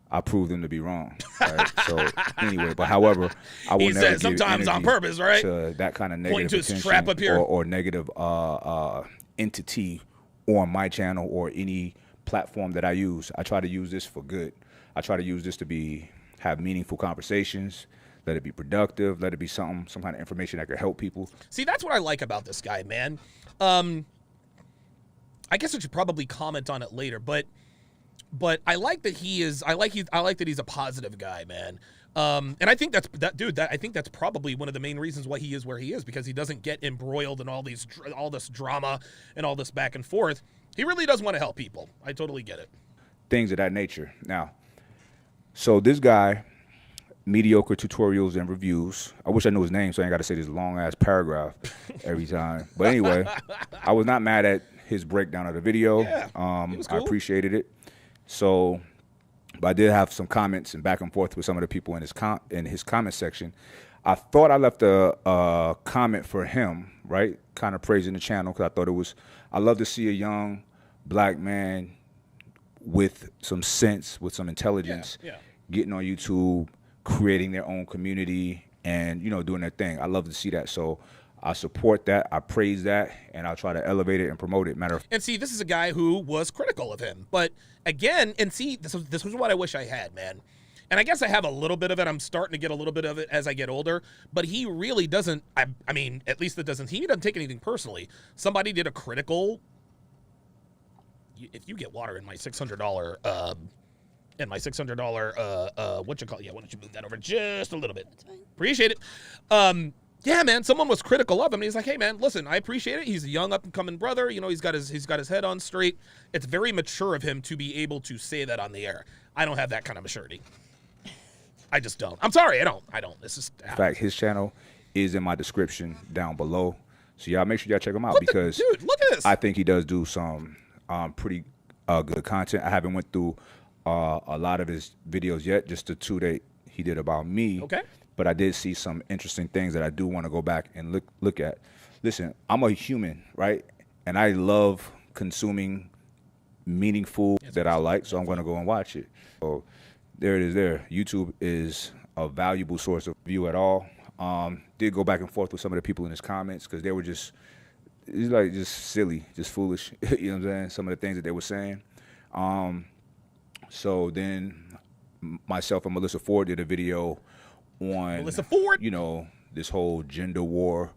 I prove them to be wrong. Right? So anyway, but however, I will He never said give sometimes on energy purpose, right? to that kind of Pointing negative to his attention strap up here. or negative entity on my channel or any platform that I use. I try to use this for good. I try to use this to have meaningful conversations. Let it be productive. Let it be some kind of information that could help people. See, that's what I like about this guy, man. I guess I should probably comment on it later, but I like that he is. I like that he's a positive guy, man. And I think I think that's probably one of the main reasons why he is where he is, because he doesn't get embroiled in all this drama and all this back and forth. He really does want to help people. I totally get it. Things of that nature. Now, so this guy, mediocre tutorials and reviews. I wish I knew his name, so I ain't got to say this long ass paragraph every time. But anyway, I was not mad at his breakdown of the video. Yeah, it was cool. I appreciated it. So, but I did have some comments and back and forth with some of the people in his comment section. I thought I left a comment for him, right? Kind of praising the channel, because I thought I love to see a young black man with some sense, with some intelligence, getting on YouTube, creating their own community, and doing their thing. I love to see that. So I support that. I praise that, and I'll try to elevate it and promote it. And see, this is a guy who was critical of him, but again, and see, this was what I wish I had, man. And I guess I have a little bit of it. I'm starting to get a little bit of it as I get older, but he really doesn't. I mean, at least he doesn't take anything personally. Somebody did a critical. If you get water in my $600, what you call? Yeah, why don't you move that over just a little bit? That's fine. Appreciate it. Yeah, man, someone was critical of him. And he's like, hey, man, listen, I appreciate it. He's a young up-and-coming brother. He's got his head on straight. It's very mature of him to be able to say that on the air. I don't have that kind of maturity. I just don't. I'm sorry, I don't. This is In fact, his channel is in my description down below. So y'all make sure y'all check him out because dude, look at this. I think he does do some pretty good content. I haven't went through a lot of his videos yet, just the 2 that he did about me. Okay. But I did see some interesting things that I do want to go back and look at. Listen, I'm a human, right? And I love consuming meaningful that I like, so I'm going to go and watch it. So there it is there. YouTube is a valuable source of view at all. Did go back and forth with some of the people in his comments because they were just silly, just foolish. You know what I'm saying? Some of the things that they were saying. So then myself and Melissa Ford did a video on Melissa Ford, you know, this whole gender war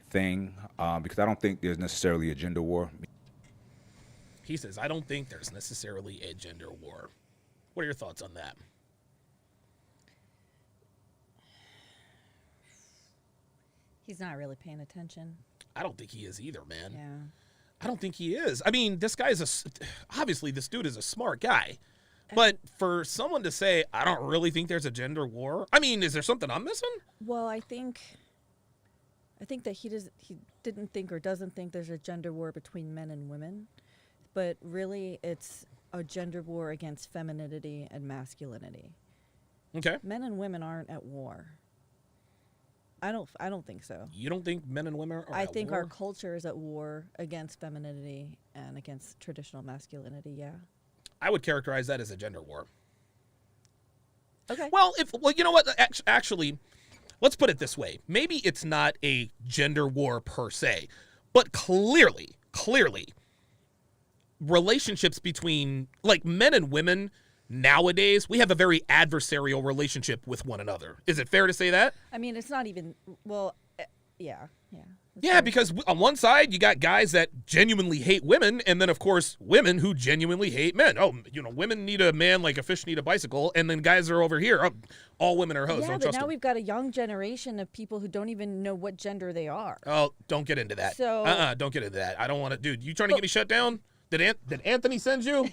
thing because I don't think there's necessarily a gender war. He says, I don't think there's necessarily a gender war. What are your thoughts on that? He's not really paying attention. I don't think he is either, man. Yeah. I don't think he is. I mean, this guy's obviously this dude is a smart guy. But for someone to say, I don't really think there's a gender war, I mean, is there something I'm missing? Well, I think that he didn't think or doesn't think there's a gender war between men and women, but really it's a gender war against femininity and masculinity. Okay. Men and women aren't at war. I don't think so. You don't think men and women are I at think war? our culture is at war against femininity and against traditional masculinity, yeah. I would characterize that as a gender war. Okay. Well, you know what? Actually, let's put it this way. Maybe it's not a gender war per se, but clearly, relationships between like men and women nowadays, we have a very adversarial relationship with one another. Is it fair to say that? I mean, it's not even, well, yeah. Yeah, because on one side, you got guys that genuinely hate women, and then, of course, women who genuinely hate men. Oh, you know, women need a man like a fish need a bicycle, and then guys are over here. Oh, all women are hoes. Yeah, Don't but trust now them. we've got a young generation of people who don't even know what gender they are. Oh, don't get into that. So, don't get into that. I don't want to. Dude, you trying to get me shut down? Did Anthony send you?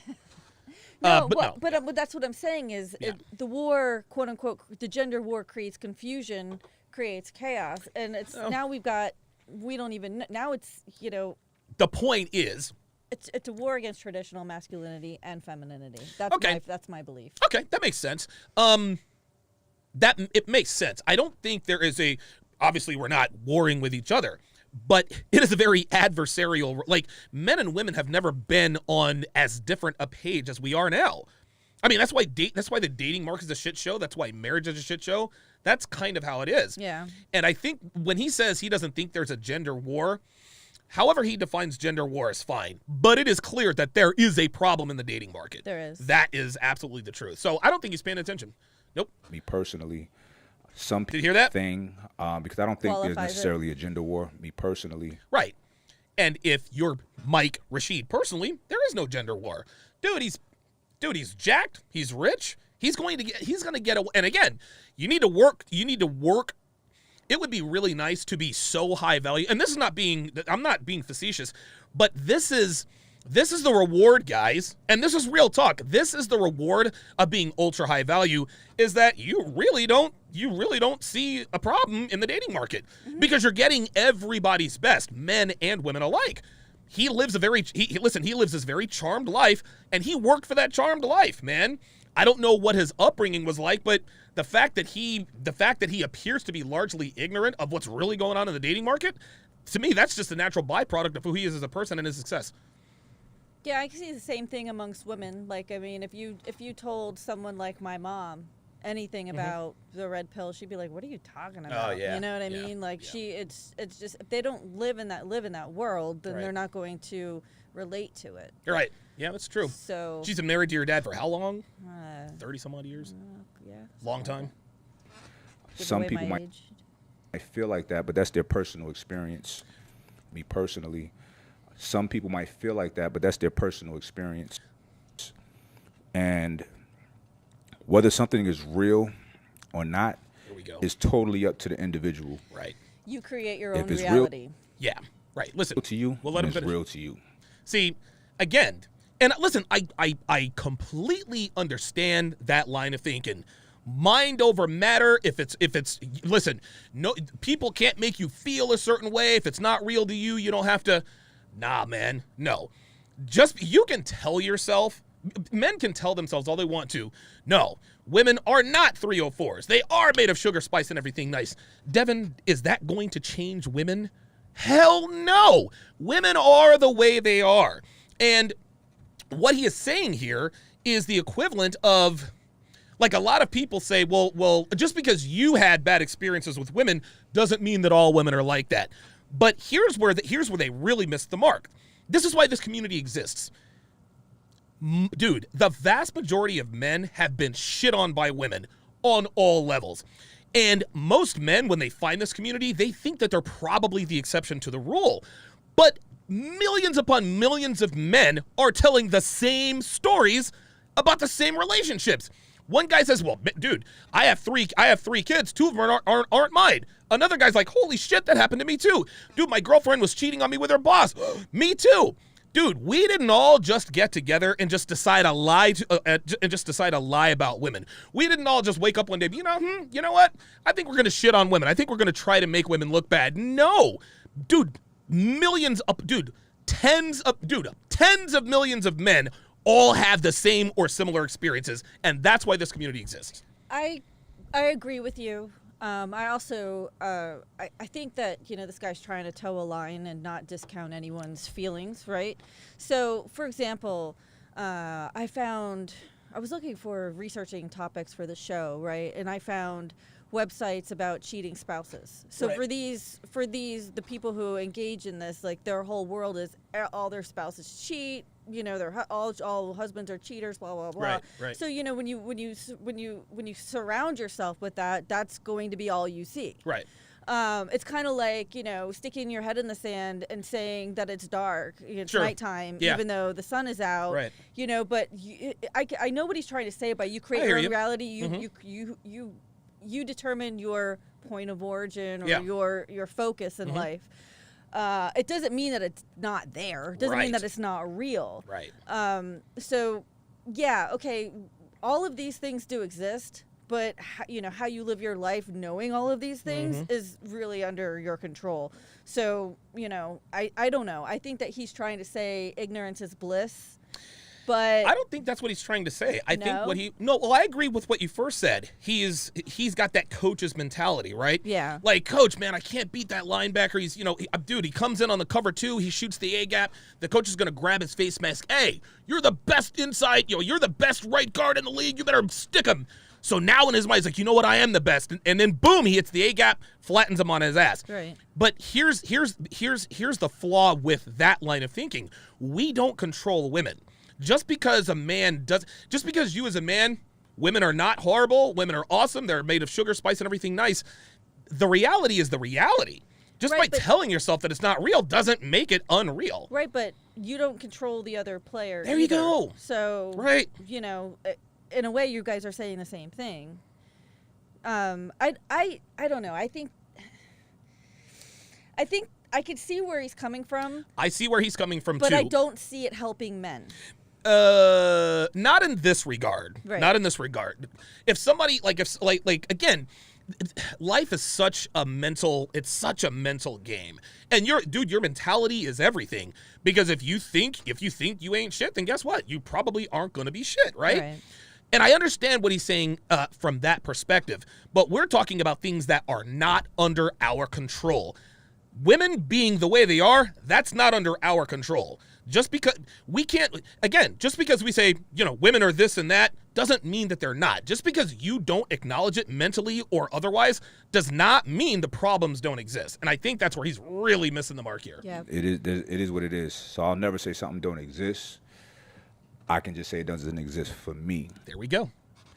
No, no. but that's what I'm saying is the war, quote unquote, the gender war creates confusion, creates chaos, and it's now we don't even now it's The point is, it's a war against traditional masculinity and femininity. That's Okay. that's my belief. okay, that makes sense. It makes sense. I don't think there is obviously we're not warring with each other, but it is a very adversarial, like men and women have never been on as different a page as we are now. I mean, that's why the dating market is a shit show. That's why marriage is a shit show. That's kind of how it is. Yeah. And I think when he says he doesn't think there's a gender war, however he defines gender war is fine. But it is clear that there is a problem in the dating market. There is. That is absolutely the truth. So I don't think he's paying attention. Nope. Me personally, some people Did you hear that? thing because I don't think there's Qualifies it. necessarily a gender war. Me personally, Right. And if you're Mike Rashid personally, there is no gender war. Dude, he's jacked. He's rich. He's going to get away. And again, you need to work. It would be really nice to be so high value. And I'm not being facetious, but this is the reward, guys. And this is real talk. This is the reward of being ultra high value is that you really don't see a problem in the dating market because you're getting everybody's best, men and women alike. He lives he lives this very charmed life, and he worked for that charmed life, man. I don't know what his upbringing was like, but the fact that he appears to be largely ignorant of what's really going on in the dating market, to me, that's just a natural byproduct of who he is as a person and his success. Yeah, I can see the same thing amongst women. Like, I mean, if you told someone like my mom anything about the red pill, she'd be like, "What are you talking about?" yeah. You know what I Yeah. mean? Like, Yeah. it's just if they don't live in that world, then Right. they're not going to relate to it. You're right. Yeah, that's true. So, She's been married to your dad for how long? 30 some odd years? yeah. Long time? Give some away people my might age. feel like that, but that's their personal experience. Me personally, some people might feel like that, but that's their personal experience. And whether something is real or not Here we go. is totally up to the individual. Right. You create your If own it's real- reality. Yeah. Right. Listen. Real to you, We'll let then him it's finish. real to you. See, again, and listen, I completely understand that line of thinking. mind over matter. If it's listen, no, people can't make you feel a certain way. If it's not real to you, you don't have to. Nah, man, no. Just you can tell yourself. Men can tell themselves all they want to. No, women are not 304s. They are made of sugar, spice, and everything nice. Devin, is that going to change women? Hell no. Women are the way they are. And what he is saying here is the equivalent of, like, a lot of people say, well, just because you had bad experiences with women doesn't mean that all women are like that. But here's where they really missed the mark. This is why this community exists. Dude, the vast majority of men have been shit on by women on all levels. And most men, when they find this community, they think that they're probably the exception to the rule. But millions upon millions of men are telling the same stories about the same relationships. One guy says, well, dude, I have three kids. 2 of them aren't mine. Another guy's like, holy shit, that happened to me too. Dude, my girlfriend was cheating on me with her boss. Me too. Dude, we didn't all just get together and just decide a lie about women. We didn't all just wake up one day, you know what? I think we're going to shit on women. I think we're going to try to make women look bad. No. Dude, tens of millions of men all have the same or similar experiences, and that's why this community exists. I agree with you. I also, I think that, this guy's trying to toe a line and not discount anyone's feelings, right? So, for example, I was looking for researching topics for the show, right? And I found websites about cheating spouses. So right. for the people who engage in this, like, their whole world is all their spouses cheat. They're all husbands are cheaters, blah blah blah. Right. So when you surround yourself with that, that's going to be all you see. Right. It's kind of like sticking your head in the sand and saying that it's dark, it's Sure. nighttime, Yeah. even though the sun is out. Right. But I know what he's trying to say. But you create I hear your own you. reality. You determine your point of origin or Yeah. your focus in life. It doesn't mean that it's not there. It doesn't mean Right. that it's not real. Right. So, yeah, okay, all of these things do exist, but how you live your life knowing all of these things is really under your control. So, I don't know. I think that he's trying to say ignorance is bliss. But I don't think that's what he's trying to say. I think No? I agree with what you first said. He's got that coach's mentality, right? Yeah. Like, coach, man, I can't beat that linebacker. He's, dude, he comes in on the cover 2, he shoots the A gap. The coach is going to grab his face mask. Hey, you're the best inside, you're the best right guard in the league. You better stick him. So now in his mind, he's like, you know what? I am the best. And then boom, he hits the A gap, flattens him on his ass. Right. But here's the flaw with that line of thinking. We don't control women. Just because you as a man, women are not horrible, women are awesome, they're made of sugar, spice, and everything nice. The reality is the reality. Just by telling yourself that it's not real doesn't make it unreal. Right, but you don't control the other player. There you either. go. So, right. In a way, you guys are saying the same thing. I don't know. I think I could see where he's coming from. I see where he's coming from, but too. I don't see it helping men. Not in this regard. Right. Not in this regard. If somebody again, life is such a mental game. And your mentality is everything. Because if you think you ain't shit, then guess what? You probably aren't going to be shit, right? And I understand what he's saying from that perspective, but we're talking about things that are not under our control. Women being the way they are, that's not under our control. Just because we say, women are this and that, doesn't mean that they're not. Just because you don't acknowledge it mentally or otherwise does not mean the problems don't exist. And I think that's where he's really missing the mark here. Yeah. It is what it is. So I'll never say something don't exist. I can just say it doesn't exist for me. There we go.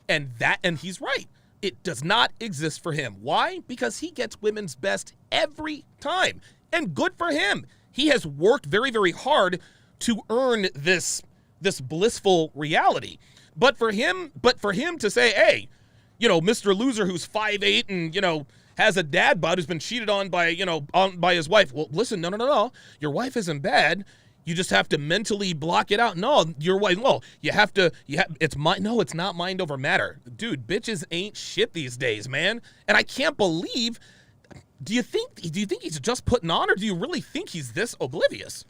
And he's right. It does not exist for him. Why? Because he gets women's best every time. And good for him. He has worked very, very hard to earn this blissful reality. But for him to say, hey, Mr. Loser who's 5'8" and, has a dad bod who's been cheated on by his wife. Well, listen, no. Your wife isn't bad. You just have to mentally block it out. No, you're right. Well, it's not mind over matter. Dude, bitches ain't shit these days, man. And I can't believe, do you think he's just putting on, or do you really think he's this oblivious?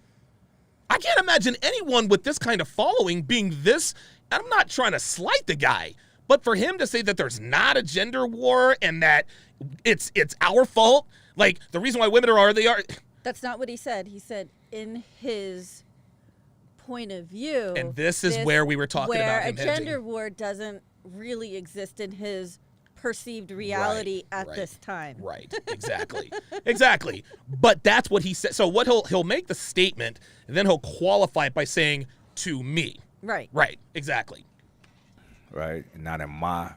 I can't imagine anyone with this kind of following being this, and I'm not trying to slight the guy, but for him to say that there's not a gender war and that it's our fault, like the reason why women are they are. That's not what he said. He said in his point of view. And this is where we were talking about him where a gender war doesn't really exist in his perceived reality at this time. Right, exactly. Exactly. But that's what he said. So what he'll make the statement, and then he'll qualify it by saying, to me. Right. Right, exactly. Right, not in my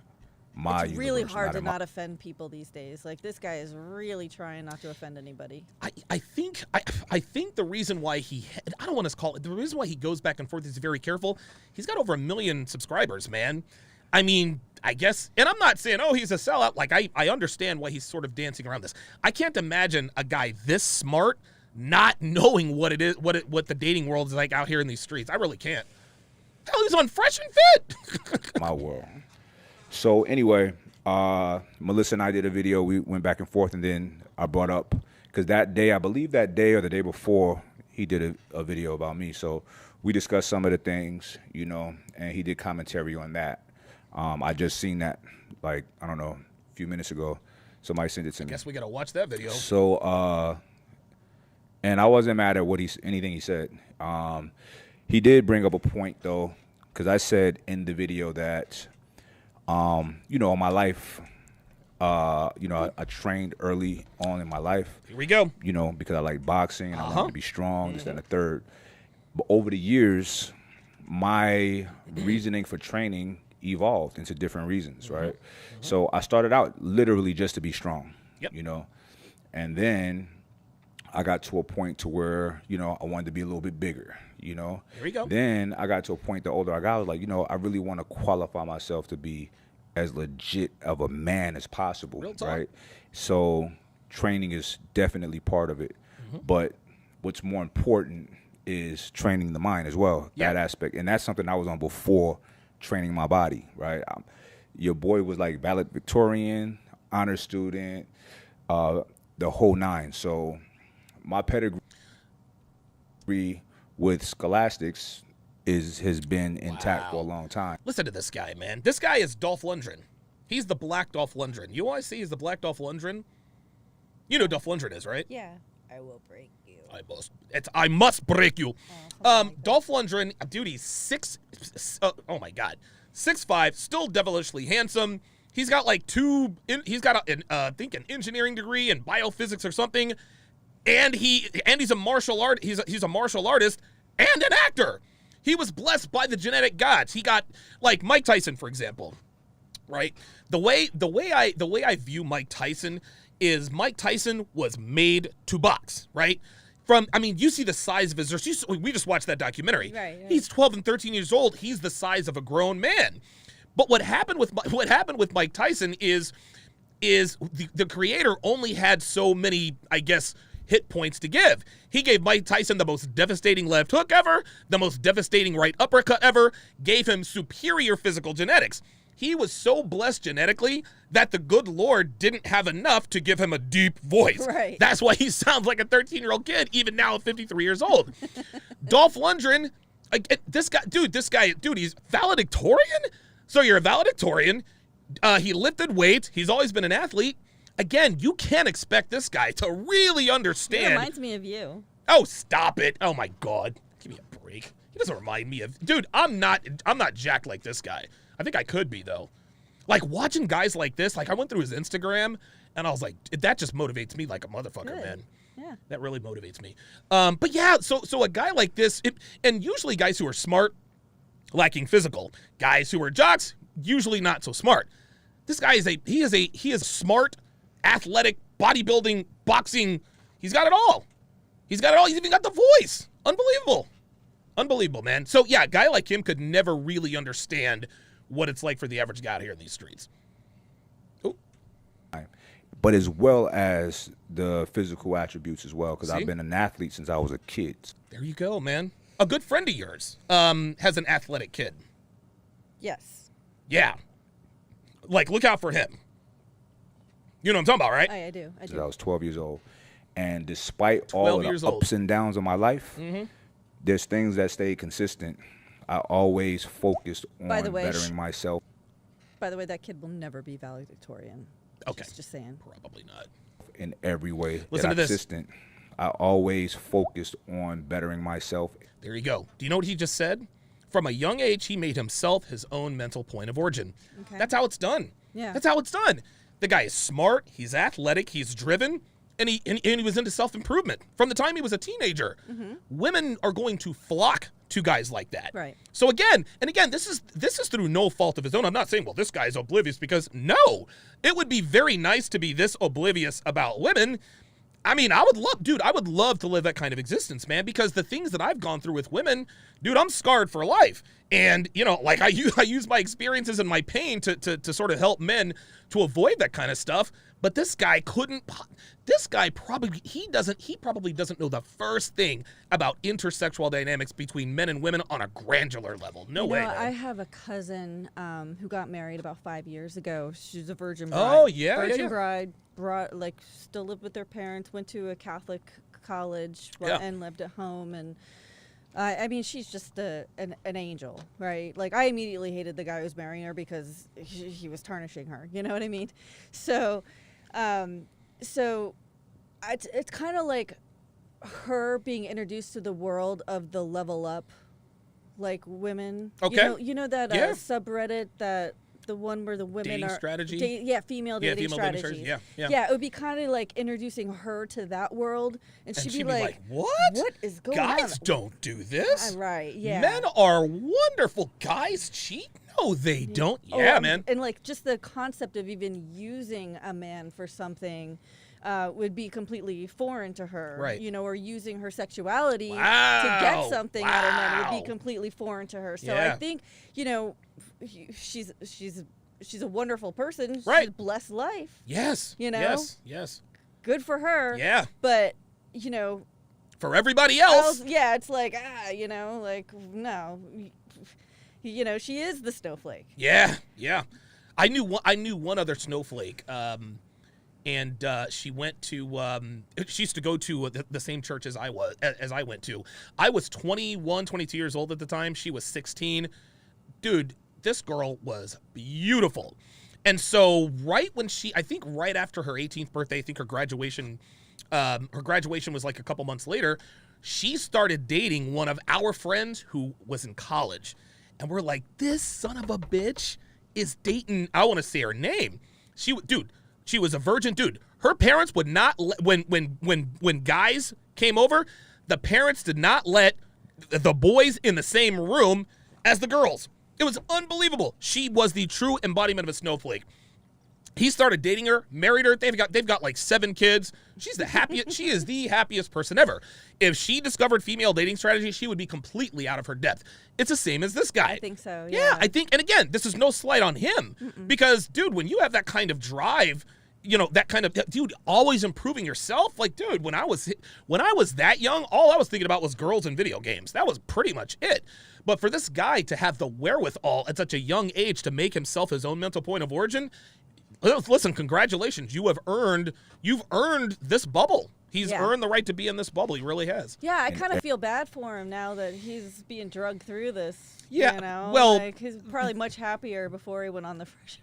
it's really universe, hard to not offend people these days. Like, this guy is really trying not to offend anybody. I think the reason why I don't want to call it, the reason why he goes back and forth is very careful. He's got over 1 million subscribers, man. I mean, I guess, and I'm not saying, oh, he's a sellout. Like, I understand why he's sort of dancing around this. I can't imagine a guy this smart not knowing what it is, what the dating world is like out here in these streets. I really can't. Hell, he's on Fresh and Fit. My world. So anyway, Melissa and I did a video. We went back and forth, and then I brought up, because that day, I believe that day or the day before, he did a video about me. So we discussed some of the things, and he did commentary on that. I just seen that, like, I don't know, a few minutes ago. Somebody sent it to me. I guess we got to watch that video. So, and I wasn't mad at anything he said. He did bring up a point, though, because I said in the video that, in my life, I trained early on in my life. Here we go. Because I like boxing and I wanted to be strong, this, that, and the third. But over the years, my reasoning for training evolved into different reasons, right? So I started out literally just to be strong, and then I got to a point to where, I wanted to be a little bit bigger, Here we go. Then I got to a point, the older I got, I was like, I really want to qualify myself to be as legit of a man as possible, right? So training is definitely part of it. But what's more important is training the mind as well, that aspect. And that's something I was on before training my body, right? Your boy was like valedictorian, honor student, the whole nine. So my pedigree with scholastics has been intact for a long time. Listen to this guy, man. This guy is Dolph Lundgren. He's the Black Dolph Lundgren. You want to see he's the Black Dolph Lundgren? You know who Dolph Lundgren is, right? Yeah. I will break you. I must break you. Dolph Lundgren, dude, he's oh my God, 6'5", still devilishly handsome. He's got like I think an engineering degree in biophysics or something, and he's a martial art. He's a martial artist and an actor. He was blessed by the genetic gods. He got, like, Mike Tyson, for example, right? The way I view Mike Tyson is Mike Tyson was made to box, right? You see the size of his. We just watched that documentary. Right. He's 12 and 13 years old. He's the size of a grown man. But what happened with Mike Tyson is the creator only had so many, I guess, hit points to give. He gave Mike Tyson the most devastating left hook ever, the most devastating right uppercut ever, gave him superior physical genetics. He was so blessed genetically that the good Lord didn't have enough to give him a deep voice. Right. That's why he sounds like a 13-year-old kid, even now at 53 years old. Dolph Lundgren, this guy, he's valedictorian? So you're a valedictorian. He lifted weights. He's always been an athlete. Again, you can't expect this guy to really understand. He reminds me of you. Oh, stop it. Oh, my God. Give me a break. He doesn't remind me of... Dude, I'm not jacked like this guy. I think I could be, though. Like, watching guys like this, like, I went through his Instagram, and I was like, that just motivates me like a motherfucker, Good. man. Yeah. That really motivates me. But, yeah, so a guy like this, and usually guys who are smart, lacking physical. Guys who are jocks, usually not so smart. This guy is smart, athletic, bodybuilding, boxing. He's got it all. He's even got the voice. Unbelievable, man. So, yeah, a guy like him could never really understand what it's like for the average guy out here in these streets. Ooh. but as well as the physical attributes as well, because I've been an athlete since I was a kid. There you go, man. A good friend of yours has an athletic kid. Yes. Yeah. Like, look out for him. You know what I'm talking about, right? I do. I was 12 years old. And despite all of the ups and downs of my life, there's things that stay consistent. I always focused on bettering myself. By the way, that kid will never be valedictorian. Okay. Just saying. Probably not. In every way. Listen to this. Consistent. I always focused on bettering myself. There you go. Do you know what he just said? From a young age, he made himself his own mental point of origin. Okay. That's how it's done. Yeah. That's how it's done. The guy is smart. He's athletic. He's driven. And he was into self-improvement from the time he was a teenager. Women are going to flock to guys like that. Right. So again, this is through no fault of his own. I'm not saying, well, this guy's oblivious, because no, it would be very nice to be this oblivious about women. I mean, I would love to live that kind of existence, man, because the things that I've gone through with women, dude, I'm scarred for life. And, you know, like I use my experiences and my pain to sort of help men to avoid that kind of stuff. But this guy probably doesn't know the first thing about intersexual dynamics between men and women on a granular level. No way. I have a cousin who got married about 5 years ago. She's a virgin bride. Oh, yeah. Virgin bride, still lived with their parents, went to a Catholic college and lived at home. And I mean, she's just an angel, right? Like, I immediately hated the guy who was marrying her because he was tarnishing her. You know what I mean? So, it's kind of like her being introduced to the world of the level up, like, women. Okay. You know that subreddit, that the one where the women dating are strategy. Female dating strategies. Yeah, it would be kind of like introducing her to that world, and she'd be like, "What? What is going on? Guys don't do this. Right? Yeah. Men are wonderful. Guys cheat? No, they don't. Yeah, man. And like, just the concept of even using a man for something would be completely foreign to her, right? You know, or using her sexuality to get something out of men would be completely foreign to her. So I think, you know, she's a wonderful person. Right. She's a blessed life. Yes. You know. Yes. Good for her. Yeah. But, you know, for everybody else, it's like, you know, like, no, you know, she is the snowflake. Yeah. I knew one other snowflake. And she went to, she used to go to the same church as I went to. I was 21, 22 years old at the time. She was 16. Dude, this girl was beautiful. And so right after her 18th birthday, I think her graduation was like a couple months later, she started dating one of our friends who was in college. And we're like, this son of a bitch is dating, I want to say her name. She was a virgin. Dude, her parents would not when guys came over, the parents did not let the boys in the same room as the girls. It was unbelievable. She was the true embodiment of a snowflake. He started dating her, married her. They've got like 7 kids. She's the happiest. She is the happiest person ever. If she discovered female dating strategy, she would be completely out of her depth. It's the same as this guy. I think so. Yeah. I think, and again, this is no slight on him. Because, dude, when you have that kind of drive, you know, that kind of, dude, always improving yourself. Like, dude, when I was that young, all I was thinking about was girls and video games. That was pretty much it. But for this guy to have the wherewithal at such a young age to make himself his own mental point of origin, listen, congratulations. You've earned this bubble. He's earned the right to be in this bubble. He really has. Yeah, I kind of feel bad for him now that he's being drugged through this. Yeah, you know? well, like, he's probably much happier before he went on the fresh.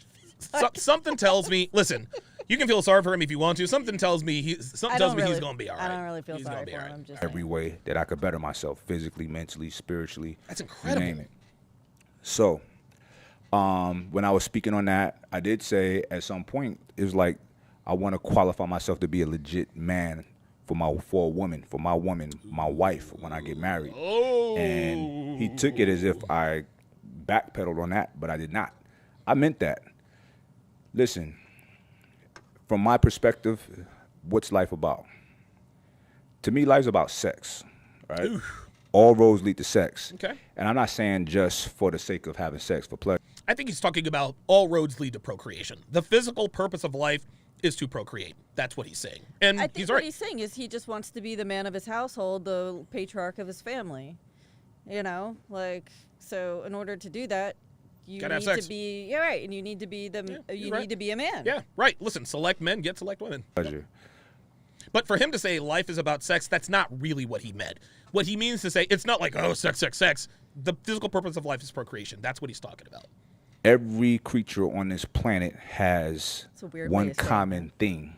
Something tells me, listen, you can feel sorry for him if you want to. Something tells me he's going to be all right. I don't really feel sorry for him. Just every way that I could better myself, physically, mentally, spiritually. That's incredible. You name it. So, when I was speaking on that, I did say at some point, it was like, I want to qualify myself to be a legit man for a woman, my wife, when I get married. Oh. And he took it as if I backpedaled on that, but I did not. I meant that. Listen, from my perspective, what's life about? To me, life's about sex, right? Oof. All roads lead to sex. Okay. And I'm not saying just for the sake of having sex, for pleasure. I think he's talking about all roads lead to procreation. The physical purpose of life is to procreate. That's what he's saying. And I think he's what right. he's saying is he just wants to be the man of his household, the patriarch of his family. You know, like, so in order to do that, you Gotta have need sex. to be, yeah, right, and you need to be right. to be a man. Yeah, right. Listen, select men get select women. Pleasure. But for him to say life is about sex, that's not really what he meant. What he means to say, it's not like, oh, sex, sex, sex. The physical purpose of life is procreation. That's what he's talking about. Every creature on this planet has It's a weird way one to say it. common thing.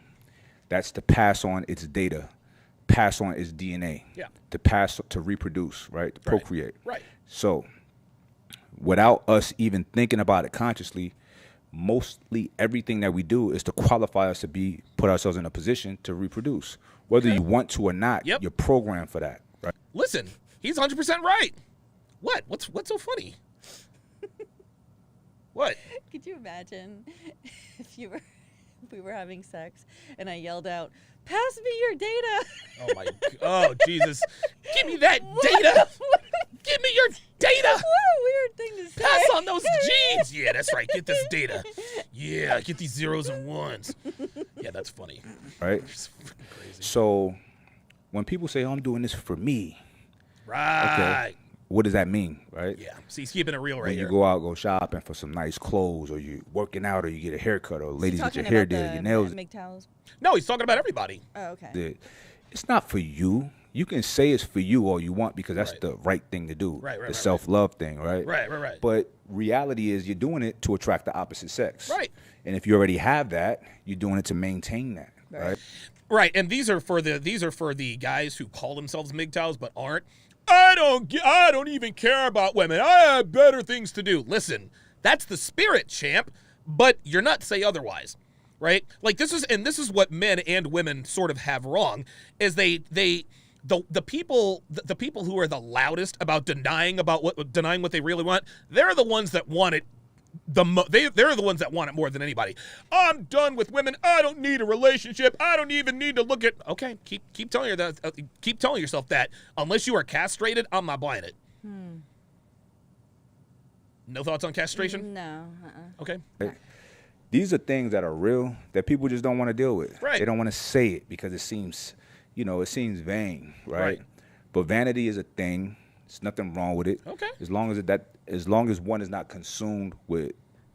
That's to pass on its data, pass on its DNA. Yeah. To reproduce, right? To procreate. Right. So, without us even thinking about it consciously, mostly everything that we do is to qualify us to put ourselves in a position to reproduce. Whether you want to or not, Yep. you're programmed for that, right? Listen, he's 100% right. What? What's so funny? What? Could you imagine if we were having sex and I yelled out, "Pass me your data"? Oh Jesus! Give me that data. Give me your data. What a weird thing to say. Pass on those genes. Yeah, that's right. Get this data. Yeah, get these zeros and ones. Yeah, that's funny. Right? It's freaking crazy. So, when people say, "Oh, I'm doing this for me," Right. okay, what does that mean, right? Yeah. See, he's keeping it real right When here. you go out, go shopping for some nice clothes, or you working out, or you get a haircut, or ladies get your hair did, your nails MGTOWs. No, he's talking about everybody. Oh, okay. did. It's not for you. You can say it's for you all you want because that's Right. the right thing to do. Right, the right. self-love thing, right? Right. But reality is you're doing it to attract the opposite sex. Right. And if you already have that, you're doing it to maintain that, right? Right, and these are for the guys who call themselves MGTOWs but aren't. I don't even care about women. I have better things to do. Listen, that's the spirit, champ, but you're not to say otherwise, right? Like this is what men and women sort of have wrong is the people who are the loudest about denying what they really want. They're the ones that want it. They're the ones that want it more than anybody. I'm done with women. I don't need a relationship. I don't even need to look at. Okay, keep telling her that. Keep telling yourself that. Unless you are castrated, I'm not buying it. No thoughts on castration? No. Okay. These are things that are real that people just don't want to deal with. Right. They don't want to say it because it seems vain, right? But vanity is a thing. There's nothing wrong with it. Okay. As long as one is not consumed with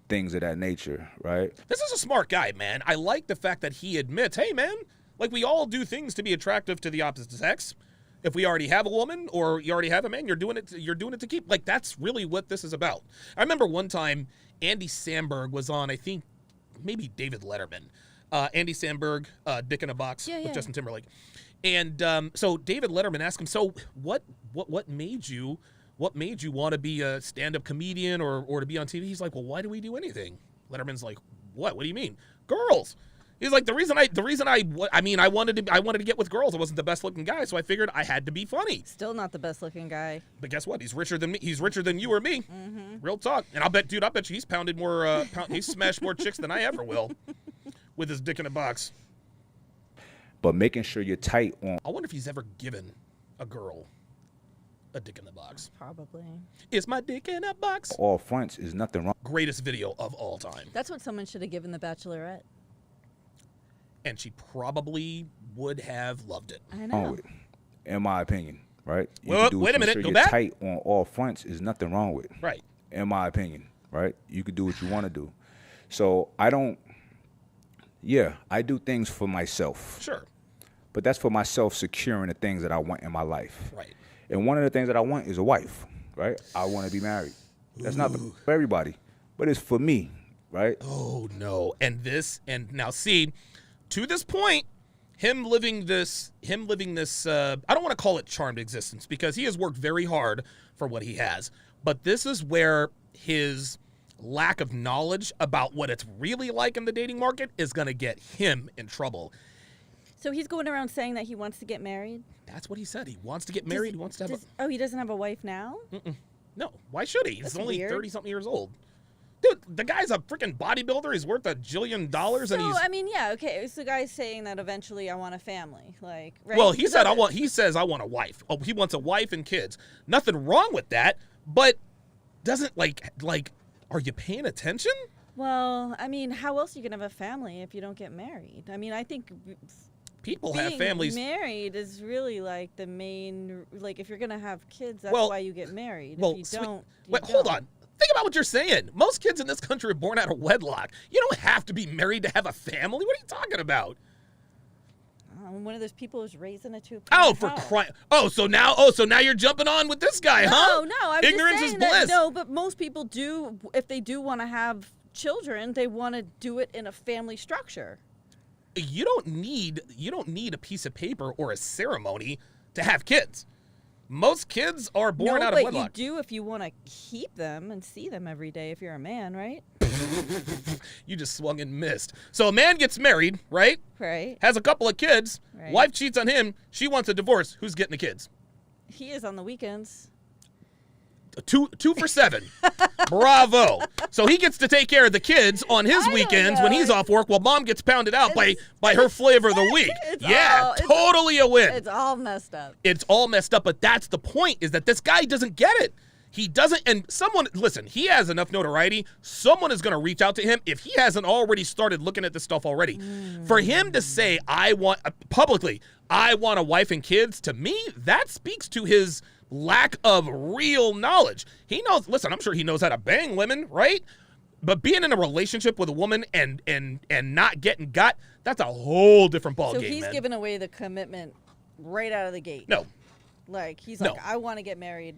things of that nature, right? This is a smart guy, man. I like the fact that he admits, hey, man, like we all do things to be attractive to the opposite sex. If we already have a woman or you already have a man, you're doing it to keep. Like that's really what this is about. I remember one time Andy Samberg was on, I think maybe David Letterman. Andy Samberg, Dick in a Box with Justin Timberlake. And so David Letterman asked him, so what made you want to be a stand-up comedian or to be on TV? He's like, well, why do we do anything? Letterman's like, what do you mean? Girls. He's like, I wanted to get with girls. I wasn't the best looking guy, so I figured I had to be funny. Still not the best looking guy. But guess what? He's richer than me. He's richer than you or me. Mm-hmm. Real talk. And I bet you he's pounded more. He's smashed more chicks than I ever will with his dick in a box. But making sure you're tight on. I wonder if he's ever given a girl a dick in the box. Probably. It's my dick in a box. All fronts is nothing wrong. Greatest video of all time. That's what someone should have given The Bachelorette. And she probably would have loved it. I know. With, in my opinion, right? Well, can do wait a minute, sure go you're back. tight on all fronts is nothing wrong with. Right. In my opinion, right? You could do what you want to do. So I do things for myself. Sure. But that's for myself securing the things that I want in my life. Right. And one of the things that I want is a wife, right? I want to be married. That's not for everybody, but it's for me, right? Oh no. And now see, to this point, him living this I don't want to call it charmed existence because he has worked very hard for what he has. But this is where his lack of knowledge about what it's really like in the dating market is going to get him in trouble. So he's going around saying that he wants to get married? That's what he said. He wants to get married. He wants to have he doesn't have a wife now? No, why should he? He's That's only weird. 30-something years old. Dude, the guy's a freaking bodybuilder. He's worth $1 jillion, and he's... I mean, yeah, okay. It's the guy saying that eventually I want a family, like, right? Well, he says I want a wife. Oh, he wants a wife and kids. Nothing wrong with that, but doesn't like. Are you paying attention? Well, I mean, how else are you going to have a family if you don't get married? I mean, I think people have families. Married is really like the main, like if you're going to have kids, that's why you get married. Well, if you don't, hold on. Think about what you're saying. Most kids in this country are born out of wedlock. You don't have to be married to have a family. What are you talking about? One of those people who's raising a two. Oh, for crying! So now you're jumping on with this guy, huh? No, I'm ignorance just saying is bliss. No, but most people do. If they do want to have children, they want to do it in a family structure. You don't need a piece of paper or a ceremony to have kids. Most kids are born out of wedlock. But you do if you want to keep them and see them every day if you're a man, right? You just swung and missed. So a man gets married, right? Right. Has a couple of kids. Right. Wife cheats on him. She wants a divorce. Who's getting the kids? He is on the weekends. Two for 7. Bravo. So he gets to take care of the kids on his weekends when he's off work while mom gets pounded out by her flavor of the week. Totally a win. It's all messed up. It's all messed up, but that's the point, is that this guy doesn't get it. He doesn't, and listen, he has enough notoriety. Someone is going to reach out to him if he hasn't already started looking at this stuff already. For him to say, publicly, I want a wife and kids, to me, that speaks to his lack of real knowledge. He knows, listen, I'm sure he knows how to bang women, right? But being in a relationship with a woman and not getting got, that's a whole different ballgame, So he's giving away the commitment right out of the gate. No. Like, he's like, I want to get married.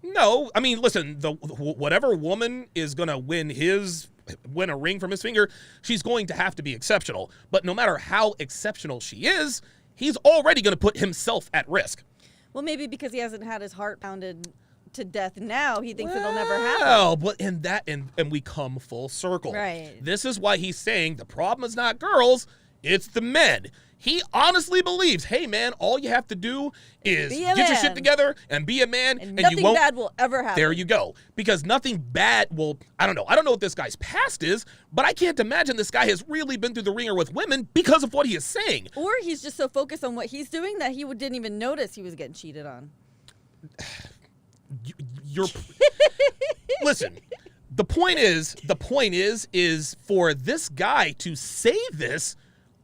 No, I mean, listen, whatever woman is going to win a ring from his finger, she's going to have to be exceptional. But no matter how exceptional she is, he's already going to put himself at risk. Well, maybe because he hasn't had his heart pounded to death now, he thinks it'll never happen. Well, but and we come full circle. Right. This is why he's saying the problem is not girls, it's the men. He honestly believes, hey, man, all you have to do is get your shit together and be a man. And nothing bad will ever happen. There you go. Because nothing bad will, I don't know what this guy's past is, but I can't imagine this guy has really been through the ringer with women because of what he is saying. Or he's just so focused on what he's doing that he didn't even notice he was getting cheated on. Listen, the point is for this guy to say this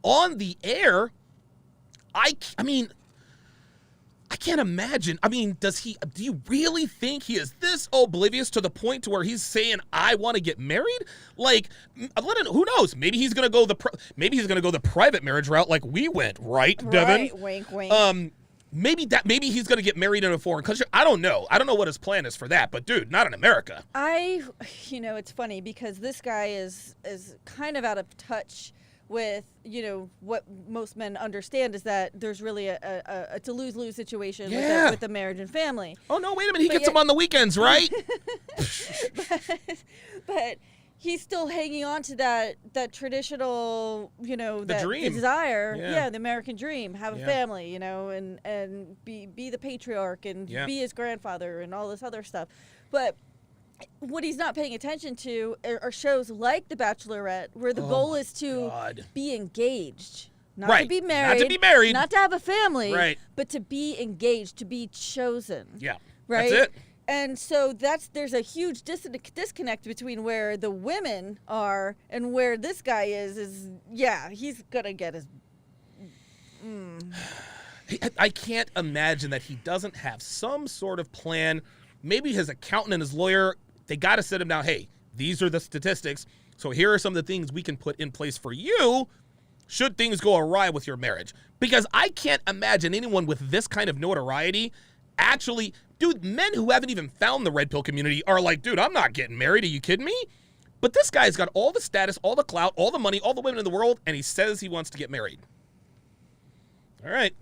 on the air, I mean, I can't imagine. I mean, do you really think he is this oblivious to the point to where he's saying, I want to get married? Like, who knows? Maybe he's going to go the private marriage route like we went, right, Devin? Right, wink, wink. Maybe he's going to get married in a foreign country. I don't know. I don't know what his plan is for that, but dude, not in America. It's funny because this guy is kind of out of touch with, what most men understand is that there's really a to lose-lose situation with the marriage and family. Oh, no, wait a minute. He gets them on the weekends, right? but he's still hanging on to that traditional, that dream. Desire. Yeah, the American dream. Have a family, and be the patriarch and be his grandfather and all this other stuff. But what he's not paying attention to are shows like The Bachelorette, where the goal is to be engaged. Not to be married. Not to have a family. Right. But to be engaged, to be chosen. Yeah. Right? That's it. And so there's a huge disconnect between where the women are and where this guy is he's going to get his... I can't imagine that he doesn't have some sort of plan. Maybe his accountant and his lawyer, they got to sit him down. Hey, these are the statistics. So here are some of the things we can put in place for you should things go awry with your marriage. Because I can't imagine anyone with this kind of notoriety actually... Dude, men who haven't even found the red pill community are like, dude, I'm not getting married. Are you kidding me? But this guy's got all the status, all the clout, all the money, all the women in the world, and he says he wants to get married. All right.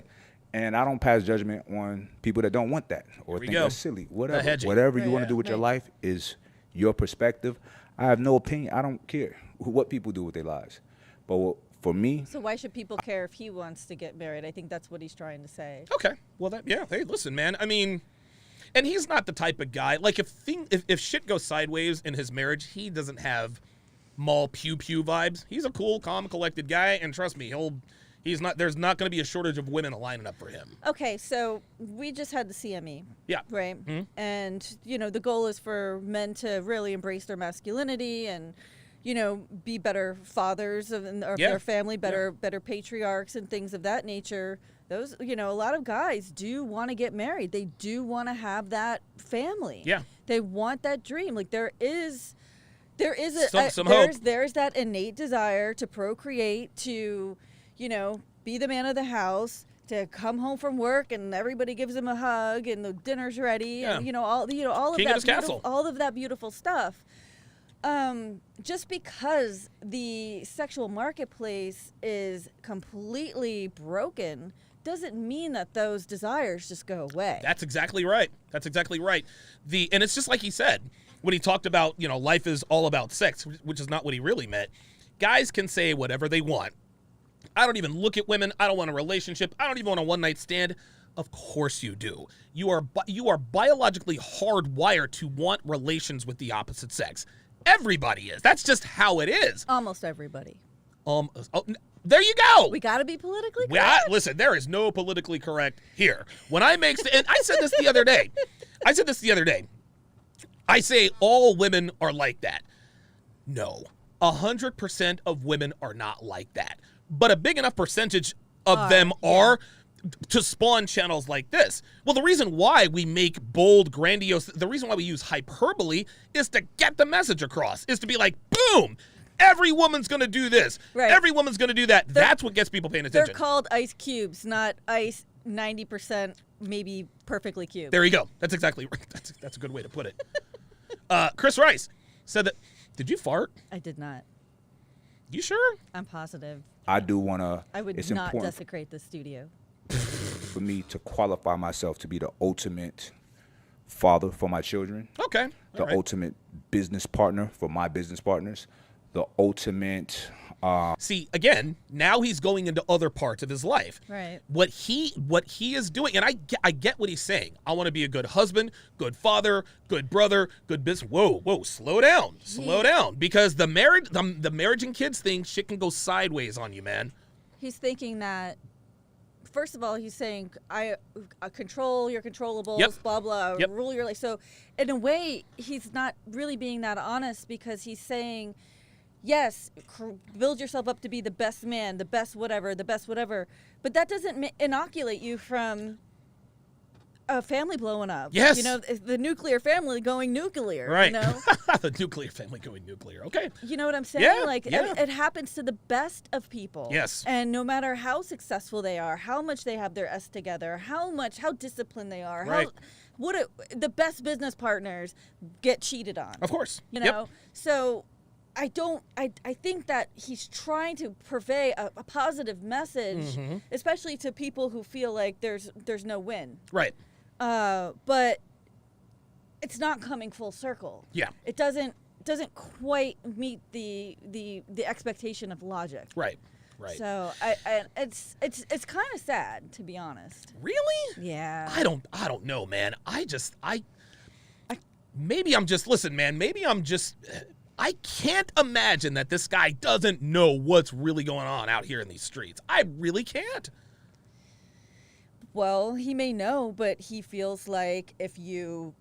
And I don't pass judgment on people that don't want that or think that's silly. Whatever you want to do with your life is your perspective. I have no opinion. I don't care what people do with their lives. But for me... So why should people care if he wants to get married? I think that's what he's trying to say. Okay. Well, hey, listen, man. I mean... And he's not the type of guy, like if shit goes sideways in his marriage, he doesn't have mall pew vibes. He's a cool, calm, collected guy, and trust me, there's not going to be a shortage of women lining up for him. Okay, so we just had the CME. Yeah. Right? Mm-hmm. And, the goal is for men to really embrace their masculinity and, be better fathers of their family, better patriarchs and things of that nature. Those, a lot of guys do want to get married. They do want to have that family. Yeah. They want that dream. Like there's hope. There's that innate desire to procreate, to, be the man of the house, to come home from work and everybody gives him a hug and the dinner's ready and all of King of his castle. all of that beautiful stuff. Just because the sexual marketplace is completely broken doesn't mean that those desires just go away. That's exactly right. And it's just like he said when he talked about, life is all about sex, which is not what he really meant. Guys can say whatever they want. I don't even look at women. I don't want a relationship. I don't even want a one-night stand. Of course you do. You are biologically hardwired to want relations with the opposite sex. Everybody is. That's just how it is. Almost everybody. There you go. We got to be politically correct. Listen, there is no politically correct here. When I make, and I said this the other day. I say all women are like that. No, 100% of women are not like that. But a big enough percentage of them are to spawn channels like this. Well, the reason why we make bold, grandiose, the reason why we use hyperbole is to get the message across, is to be like, boom, every woman's going to do this. Right. Every woman's going to do that. That's what gets people paying attention. They're called ice cubes, not ice 90% maybe perfectly cubed. There you go. That's exactly right. That's a good way to put it. Chris Rice said that, did you fart? I did not. You sure? I'm positive. I do want to. I would not desecrate the studio. For me to qualify myself to be the ultimate father for my children. Okay. The ultimate business partner for my business partners. The ultimate. See, again, now he's going into other parts of his life. Right. What he is doing, and I get what he's saying. I want to be a good husband, good father, good brother, good business. Whoa, slow down, because the marriage and kids thing, shit can go sideways on you, man. He's thinking that. First of all, he's saying, I control your controllables, blah, blah, rule your life. So, in a way, he's not really being that honest, because he's saying, yes, build yourself up to be the best man, the best whatever. But that doesn't inoculate you from a family blowing up. Yes. The nuclear family going nuclear. Right. The nuclear family going nuclear. Okay. You know what I'm saying? Yeah. It happens to the best of people. Yes. And no matter how successful they are, how much they have their S together, how Right. disciplined they are, the best business partners get cheated on. Of course. So I think that he's trying to purvey a positive message, especially to people who feel like there's no win. Right. But it's not coming full circle. Yeah. It doesn't quite meet the expectation of logic. Right. So it's kind of sad, to be honest. Really? Yeah. I don't know, man. Maybe I'm just I can't imagine that this guy doesn't know what's really going on out here in these streets. I really can't. Well, he may know, but he feels like if you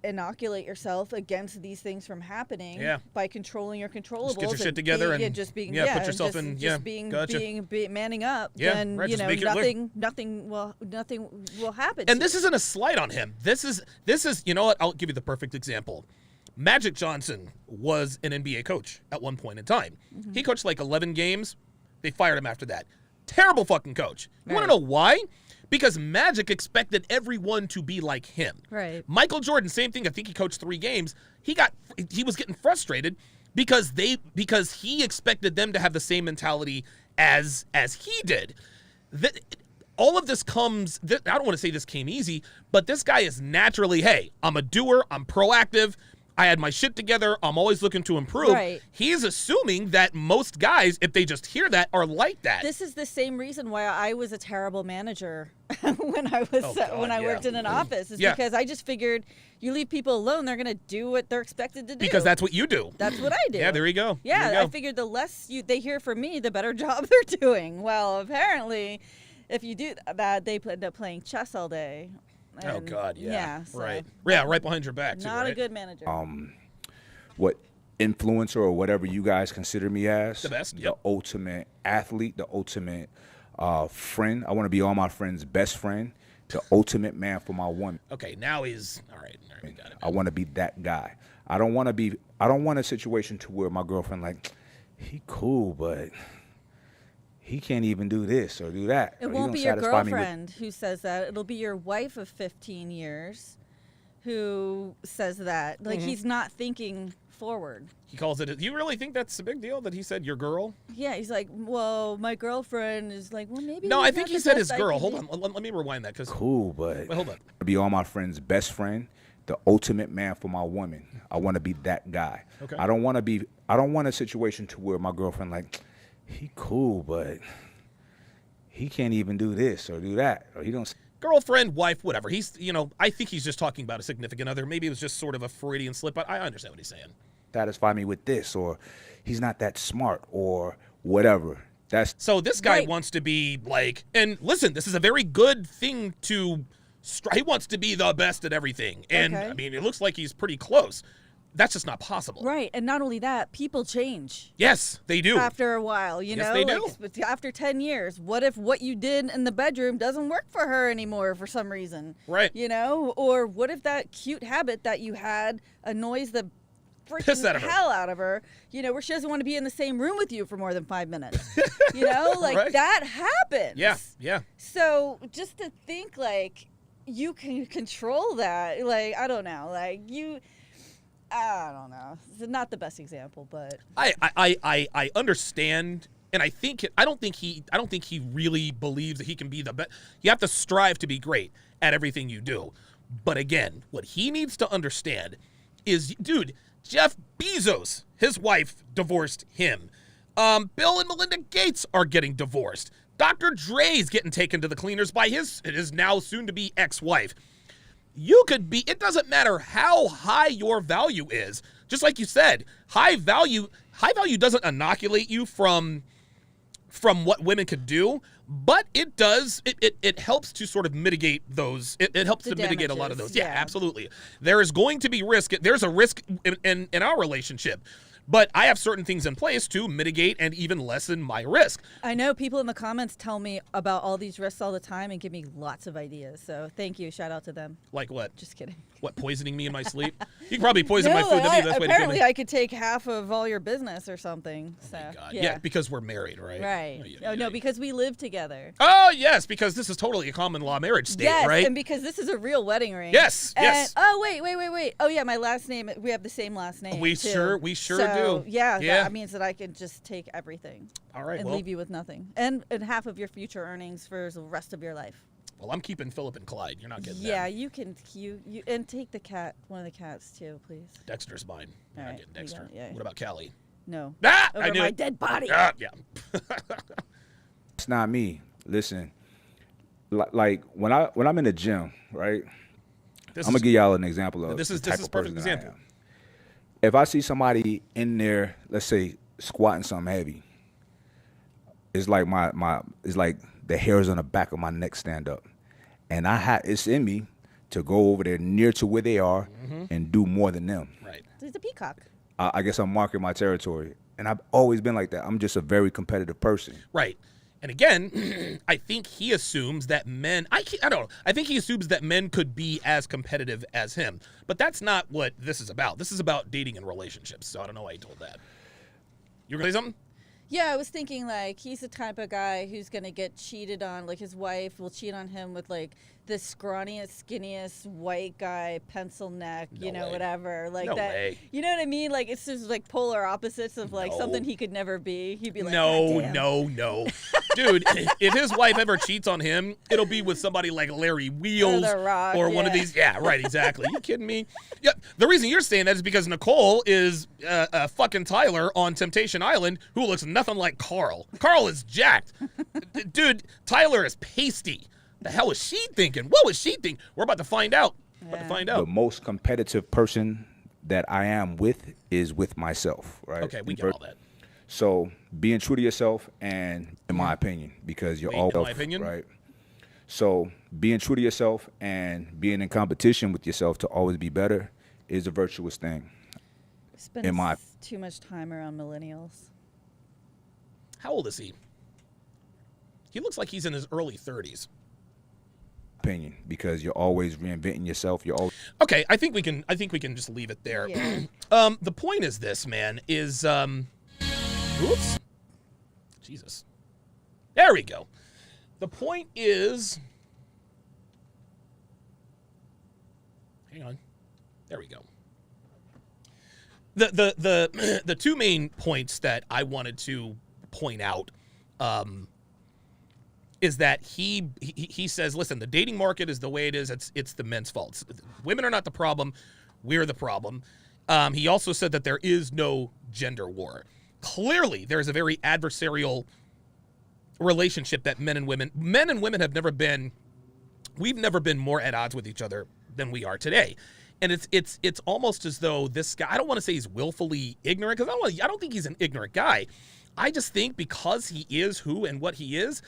inoculate yourself against these things from happening by controlling your controllables, just get your shit together and put yourself in. Manning up. Yeah, then right, nothing will happen. And this isn't a slight on him. This is. You know what? I'll give you the perfect example. Magic Johnson was an NBA coach at one point in time. Mm-hmm. He coached like 11 games. They fired him after that. Terrible fucking coach. You want to know why? Because Magic expected everyone to be like him. Right. Michael Jordan, same thing. I think he coached 3 games. He was getting frustrated because he expected them to have the same mentality as he did. All of this comes, I don't want to say this came easy, but this guy is naturally, hey, I'm a doer, I'm proactive, I had my shit together, I'm always looking to improve. Right. He's assuming that most guys, if they just hear that, are like that. This is the same reason why I was a terrible manager when I worked in an office, because I just figured you leave people alone, they're going to do what they're expected to do. Because that's what you do. That's what I do. Yeah, there you go. Yeah, I figured the less they hear from me, the better job they're doing. Well, apparently, if you do that, they end up playing chess all day. And, oh God, yeah. So right. Yeah, right behind your back. Not a good manager. What influencer or whatever you guys consider me as. The best, The ultimate athlete, the ultimate friend. I want to be all my friends' best friend, the ultimate man for my woman. Okay, now he's all right. We got it. I want to be that guy. I don't want a situation to where my girlfriend like, he cool, but he can't even do this or do that. It won't be your girlfriend who says that. It'll be your wife of 15 years who says that. Like, he's not thinking forward. He calls it. You really think that's a big deal that he said your girl? Yeah, he's like, well, my girlfriend is like, well, maybe. No, I think he said his girl. Hold on, let me rewind that. Cool, but wait, hold on. Be all my friends' best friend, the ultimate man for my woman. I want to be that guy. Okay. I don't want a situation to where my girlfriend like, he cool, but he can't even do this or do that, or he don't. Girlfriend, wife, whatever. He's, I think he's just talking about a significant other. Maybe it was just sort of a Freudian slip, but I understand what he's saying. Satisfy me with this, or he's not that smart, or whatever. So this guy wants to be like, and listen, this is a very good thing to. He wants to be the best at everything, and I mean, it looks like he's pretty close. That's just not possible. Right, and not only that, people change. Yes, they do. After a while, you know? They do. Like, after 10 years, what if what you did in the bedroom doesn't work for her anymore for some reason? Right. You know? Or what if that cute habit that you had annoys the freaking hell out of her, where she doesn't want to be in the same room with you for more than 5 minutes? Like, that happens. Yeah. So just to think, like, you can control that, like, I don't know, like, I don't know. It's not the best example, but I understand, and I don't think he really believes that he can be the best. You have to strive to be great at everything you do. But again, what he needs to understand is, dude, Jeff Bezos, his wife divorced him. Bill and Melinda Gates are getting divorced. Dr. Dre's getting taken to the cleaners by his now soon to be ex-wife. It doesn't matter how high your value is. Just like you said, high value doesn't inoculate you from what women could do, but it does, it helps to sort of mitigate those, it helps to mitigate a lot of those. Yeah, absolutely. There is going to be risk. There's a risk in our relationship. But I have certain things in place to mitigate and even lessen my risk. I know people in the comments tell me about all these risks all the time and give me lots of ideas. So thank you. Shout out to them. Like what? Just kidding. What, poisoning me in my sleep? You can probably poison my food. That'd be the best way to kill me. Apparently I could take half of all your business or something. Oh my God. Yeah, because we're married, right? Right. No, because we live together. Oh, yes, because this is totally a common law marriage state, right? Yes, and because this is a real wedding ring. Yes. Oh, wait. Oh, yeah, my last name, we have the same last name. We sure do. Yeah, that means that I can just take everything. All right, and leave you with nothing. And half of your future earnings for the rest of your life. Well, I'm keeping Philip and Clyde. You're not getting that. them. You can. You and take the cat, one of the cats too, please. Dexter's mine. You're not getting Dexter. Yeah. What about Callie? No. I knew my it. dead body. Yeah. It's not me. Listen, like when I'm in the gym, right? I'm gonna give y'all an example of this is the type of perfect person I example. am. If I see somebody in there, let's say squatting something heavy, it's like it's like the hairs on the back of my neck stand up, and it's in me to go over there near to where they are and do more than them. Right. He's a peacock. I guess I'm marking my territory, and I've always been like that. I'm just a very competitive person. Right. And again, I think he assumes that men, I don't know, I think he assumes that men could be as competitive as him. But that's not what this is about. This is about dating and relationships. So I don't know why he told that. You were going to say something? Yeah, I was thinking, like, he's the type of guy who's going to get cheated on. Like, his wife will cheat on him with, like, the scrawniest, skinniest white guy, pencil neck, whatever. Like no that. Way. You know what I mean? Like, it's just, like, polar opposites of, like, something he could never be. He'd be like, no. Dude, if his wife ever cheats on him, it'll be with somebody like Larry Wheels or one of these. Yeah, right, exactly. You kidding me? Yeah. The reason you're saying that is because Nicole is fucking Tyler on Temptation Island, who looks nothing like Carl. Carl is jacked. Dude, Tyler is pasty. The hell was she thinking? What was she thinking? We're about to find out. The most competitive person that I am with is with myself, right? Okay, we get all that. So being true to yourself, and in my opinion, because you're all in my opinion? Right? So being true to yourself and being in competition with yourself to always be better is a virtuous thing. Spends too much time around millennials. How old is he? He looks like he's in his early 30s. Opinion, because you're always reinventing yourself. You're always okay. I think we can just leave it there. Yeah. The point is this, man. Is oops, Jesus. There we go. The point is, hang on. There we go. The two main points that I wanted to point out is that he says, listen, the dating market is the way it is. It's the men's fault. Women are not the problem. We're the problem. He also said that there is no gender war. Clearly, there is a very adversarial relationship that men and women have never been. We've never been more at odds with each other than we are today. And it's almost as though this guy, I don't want to say he's willfully ignorant, because I don't think he's an ignorant guy. I just think because he is who and what he has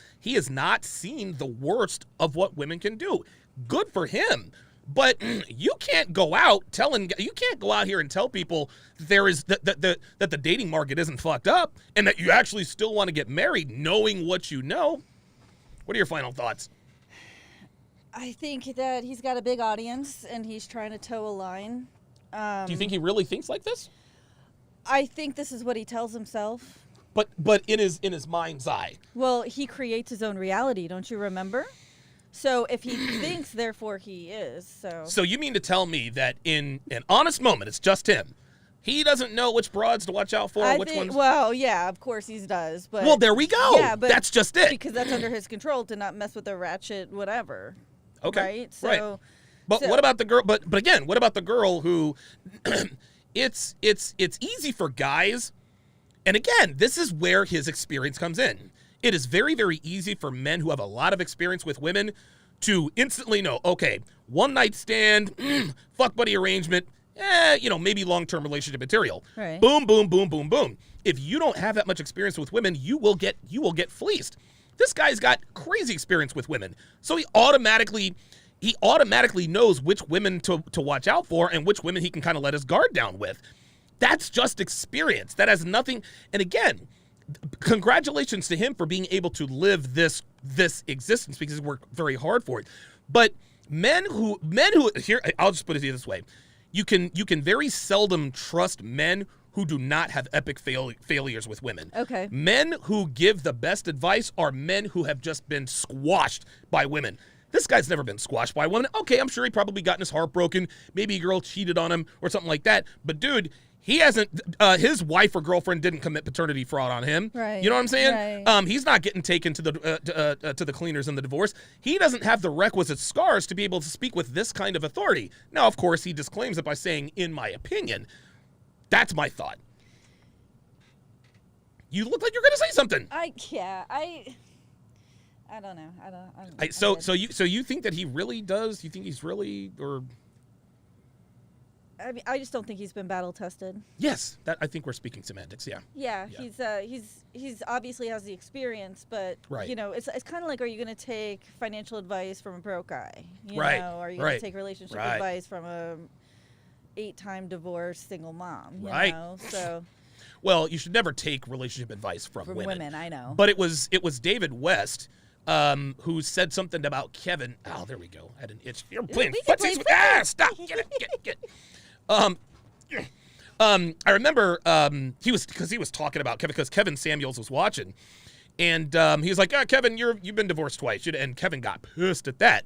not seen the worst of what women can do. Good for him. But you can't go out here and tell people that the dating market isn't fucked up and that you actually still want to get married knowing what you know. What are your final thoughts? I think that he's got a big audience and he's trying to toe a line. Do you think he really thinks like this? I think this is what he tells himself. But in his mind's eye. Well, he creates his own reality, don't you remember? So if he thinks, therefore he is. So you mean to tell me that in an honest moment, it's just him? He doesn't know which broads to watch out for, which ones? Well, yeah, of course he does. But well, there we go. Yeah, but that's just it. Because that's under his control to not mess with the ratchet whatever. Okay. Right? So, right. But what about the girl? But again, what about the girl who? It's easy for guys. And again, this is where his experience comes in. It is very, very easy for men who have a lot of experience with women to instantly know, okay, one night stand, fuck buddy arrangement, maybe long-term relationship material. Right. Boom, boom, boom, boom, boom. If you don't have that much experience with women, you will get fleeced. This guy's got crazy experience with women. So he automatically knows which women to watch out for and which women he can kind of let his guard down with. That's just experience. That has nothing. And again, congratulations to him for being able to live this existence, because he worked very hard for it. But men who here, I'll just put it this way. You can very seldom trust men who do not have epic failures with women. Okay. Men who give the best advice are men who have just been squashed by women. This guy's never been squashed by women. Okay, I'm sure he probably gotten his heart broken. Maybe a girl cheated on him or something like that. But dude, he hasn't, his wife or girlfriend didn't commit paternity fraud on him. Right. You know what I'm saying? Right. He's not getting taken to the cleaners in the divorce. He doesn't have the requisite scars to be able to speak with this kind of authority. Now, of course, he disclaims it by saying, in my opinion. That's my thought. You look like you're going to say something. I don't know. So you think that he really does? You think he's really, or? I mean, I just don't think he's been battle tested. Yes, that I think we're speaking semantics. Yeah. Yeah. He's obviously has the experience, but right. It's kind of like, are you going to take financial advice from a broke guy? Right. Are you going to take relationship advice from a 8-time divorced single mom? You know? So. Well, you should never take relationship advice from women. I know. But it was David West who said something about Kevin. Oh, there we go. I had an itch. You're playing footsies with stop. Get it. I remember he was talking about Kevin, because Kevin Samuels was watching, and he was like, Kevin, you've been divorced twice, and Kevin got pissed at that.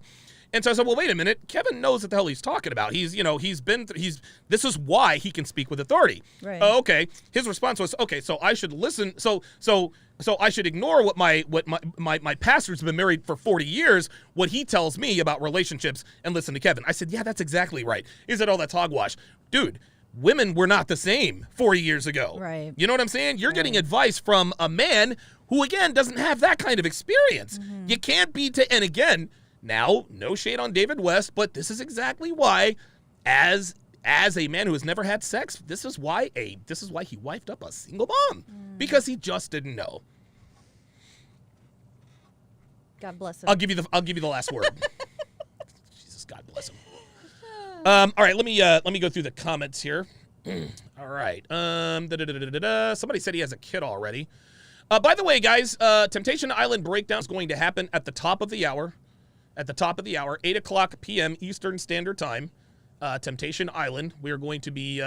And so I said, well, wait a minute. Kevin knows what the hell he's talking about. This is why he can speak with authority. Right. Oh, okay. His response was, okay, so I should listen. So I should ignore what my pastor's been married for 40 years, what he tells me about relationships, and listen to Kevin. I said, yeah, that's exactly right. He said, oh, that's hogwash. Dude, women were not the same 40 years ago. Right. You know what I'm saying? You're getting advice from a man who, again, doesn't have that kind of experience. Mm-hmm. You can't be, and again, now, no shade on David West, but this is exactly why, as a man who has never had sex, this is why he wifed up a single mom, because he just didn't know. God bless him. I'll give you the last word. Jesus, God bless him. All right, let me go through the comments here. All right. Somebody said he has a kid already. By the way, guys, Temptation Island Breakdown is going to happen at the top of the hour. 8 o'clock p.m. Eastern Standard Time. Temptation Island. We're going to be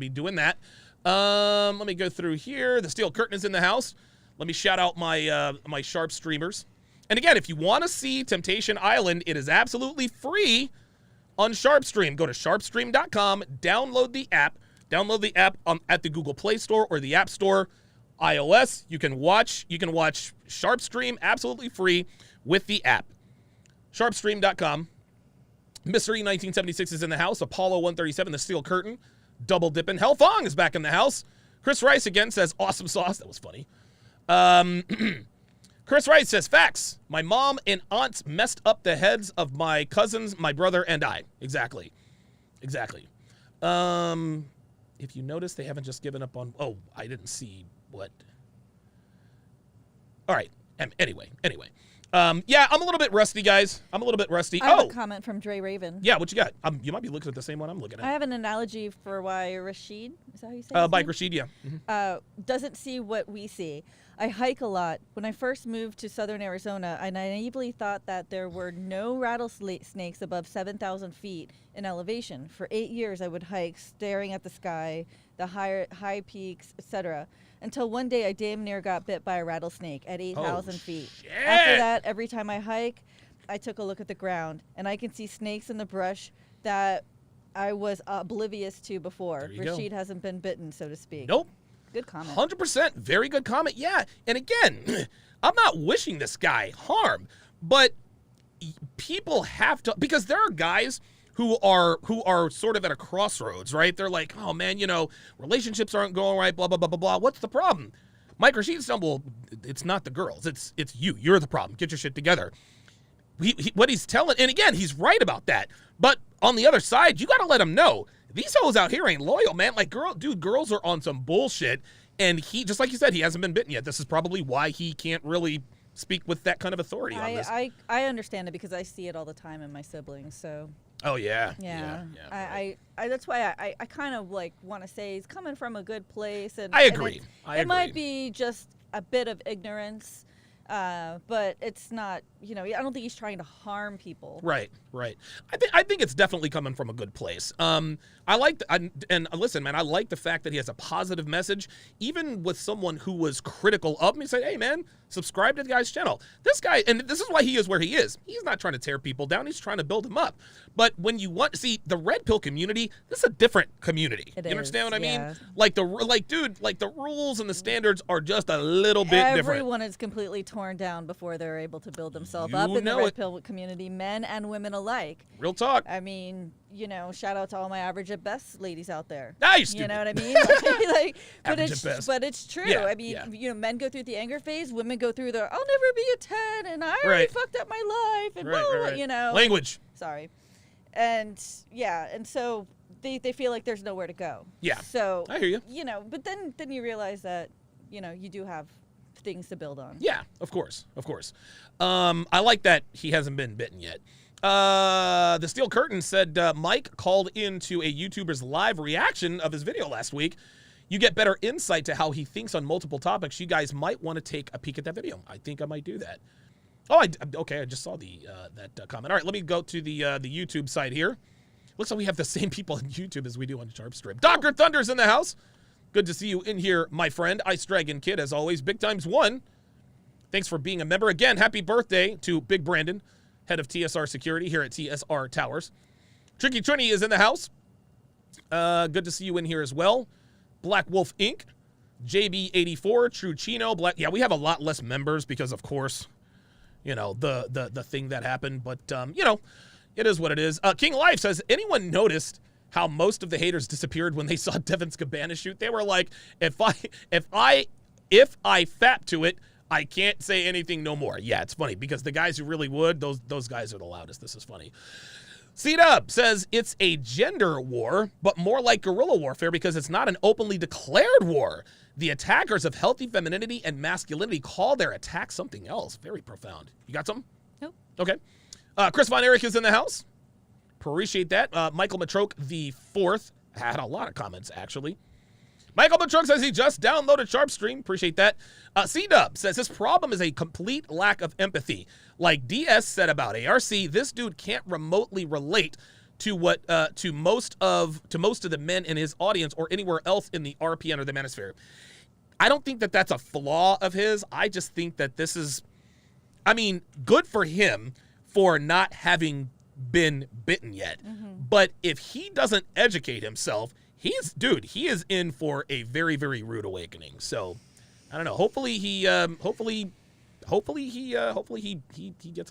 doing that. Let me go through here. The Steel Curtain is in the house. Let me shout out my Sharpe streamers. And again, if you want to see Temptation Island, it is absolutely free on SharpeStream. Go to sharpestream.com, download the app. Download the app at the Google Play Store or the App Store. iOS, you can watch SharpeStream absolutely free with the app. Sharpestream.com. Mystery 1976 is in the house. Apollo 137, the Steel Curtain, double dipping. Hell Fong is back in the house. Chris Rice again says awesome sauce. That was funny. Chris Rice says facts. My mom and aunts messed up the heads of my cousins, my brother, and I. Exactly. If you notice, they haven't just given up on. Oh, I didn't see what. All right. Anyway. Yeah, I'm a little bit rusty, guys. I have a comment from Dre Raven. Yeah, what you got? You might be looking at the same one I'm looking at. I have an analogy for why Rashid, is that how you say it? Bike Rashid, yeah. Mm-hmm. Doesn't see what we see. I hike a lot. When I first moved to southern Arizona, I naively thought that there were no rattlesnakes above 7,000 feet in elevation. For 8 years, I would hike, staring at the sky, the high peaks, etc., until one day I damn near got bit by a rattlesnake at 8,000 feet. Shit. After that, every time I hike, I took a look at the ground, and I can see snakes in the brush that I was oblivious to before. Rashid hasn't been bitten, so to speak. Nope. Good comment. 100%. Very good comment. Yeah. And again, I'm not wishing this guy harm, but people have to, because there are guys who are sort of at a crossroads, right? They're like, oh man, relationships aren't going right, blah, blah, blah, blah, blah. What's the problem? Mike Rashid stumble, it's not the girls. It's you. You're the problem. Get your shit together. What he's telling, and again, he's right about that. But on the other side, you got to let him know, these hoes out here ain't loyal, man. Like, girls are on some bullshit. And he, just like you said, he hasn't been bitten yet. This is probably why he can't really speak with that kind of authority on this. I understand it because I see it all the time in my siblings, so. Oh, yeah. Yeah. Right. I that's why I kind of like want to say he's coming from a good place. And I agree. It might be just a bit of ignorance, but it's not, I don't think he's trying to harm people. Right. I think it's definitely coming from a good place. I like, and listen, man, I like the fact that he has a positive message, even with someone who was critical of me. Say, hey, man, subscribe to the guy's channel. This guy, and this is why he is where he is. He's not trying to tear people down. He's trying to build them up. But when you want to see the red pill community, this is a different community. You understand what I mean? Like the rules and the standards are just a little bit different. Everyone is completely torn down before they're able to build themselves up in the red pill community, men and women alike. Real talk. I mean, shout out to all my average at best ladies out there. Nice. You know what I mean? But it's true. Yeah, I mean, men go through the anger phase, women go through the I'll never be a 10 and I already fucked up my life and blah. Language. Sorry. And and so they feel like there's nowhere to go. Yeah. So I hear you. But then you realize that, you do have things to build on. Yeah, of course. I like that he hasn't been bitten yet. The Steel Curtain said Mike called into a YouTuber's live reaction of his video last week. You get better insight to how he thinks on multiple topics. You guys might want to take a peek at that video. I think I might do that. Oh, okay. I just saw that comment. All right, let me go to the YouTube side here. Looks like we have the same people on YouTube as we do on SharpeStream. Dr. Thunder's in the house. Good to see you in here, my friend. Ice Dragon Kid, as always. Big times one. Thanks for being a member. Again, happy birthday to Big Brandon, head of TSR Security here at TSR Towers. Tricky Trini is in the house. Good to see you in here as well. Black Wolf Inc., JB84, True Chino, Black. Yeah, we have a lot less members because, of course, the thing that happened. But, it is what it is. King Life says, anyone noticed how most of the haters disappeared when they saw Devin's Cabana shoot? They were like, if I fap to it, I can't say anything no more. Yeah, it's funny because the guys who really would, those guys are the loudest. This is funny. C-Dub says it's a gender war, but more like guerrilla warfare because it's not an openly declared war. The attackers of healthy femininity and masculinity call their attack something else. Very profound. You got something? Nope. Okay. Chris Von Erich is in the house. Appreciate that. Michael Matroke the fourth had a lot of comments, actually. Michael Matrux says he just downloaded Sharpe Stream. Appreciate that. C-Dub says his problem is a complete lack of empathy. Like DS said about ARC, this dude can't remotely relate to what to most of the men in his audience or anywhere else in the RPN or the Manosphere. I don't think that that's a flaw of his. I just think that this is, I mean, good for him for not having been bitten yet. But if he doesn't educate himself, he is in for a very, very rude awakening. So I don't know. Hopefully he gets a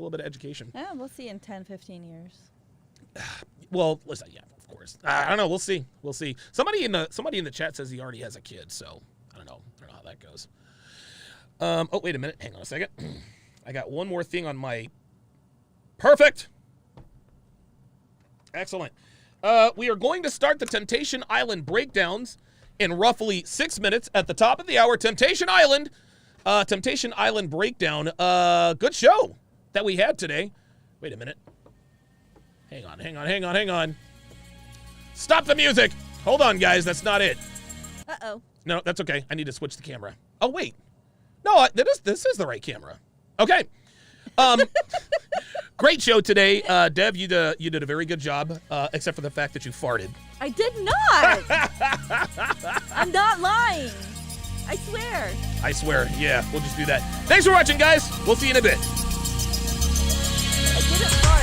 little bit of education. Yeah, we'll see in 10, 15 years. Well, listen, yeah, of course. I don't know. We'll see. Somebody in the chat says he already has a kid, so I don't know how that goes. Oh, wait a minute. Hang on a second. I got one more thing on my. Perfect. Excellent. We are going to start the Temptation Island breakdowns in roughly 6 minutes at the top of the hour. Temptation Island breakdown. Good show that we had today. Wait a minute. Hang on. Stop the music. Hold on, guys. That's not it. Uh-oh. No, that's okay. I need to switch the camera. Oh, wait. No, this is the right camera. Okay. Great show today. Dev, you did a very good job, except for the fact that you farted. I did not. I'm not lying. I swear. Yeah, we'll just do that. Thanks for watching, guys. We'll see you in a bit. I didn't fart.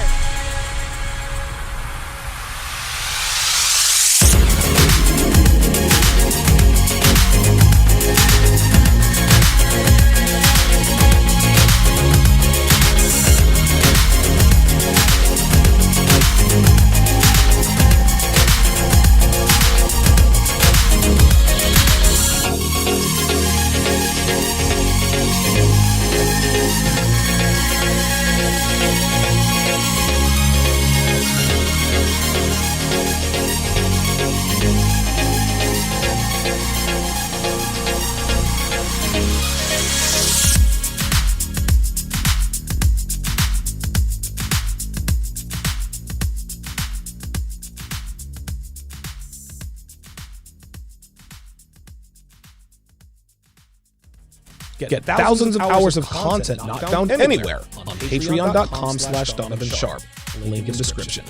Get thousands of hours of content not found anywhere on patreon.com/Donovan Sharpe. Link in description.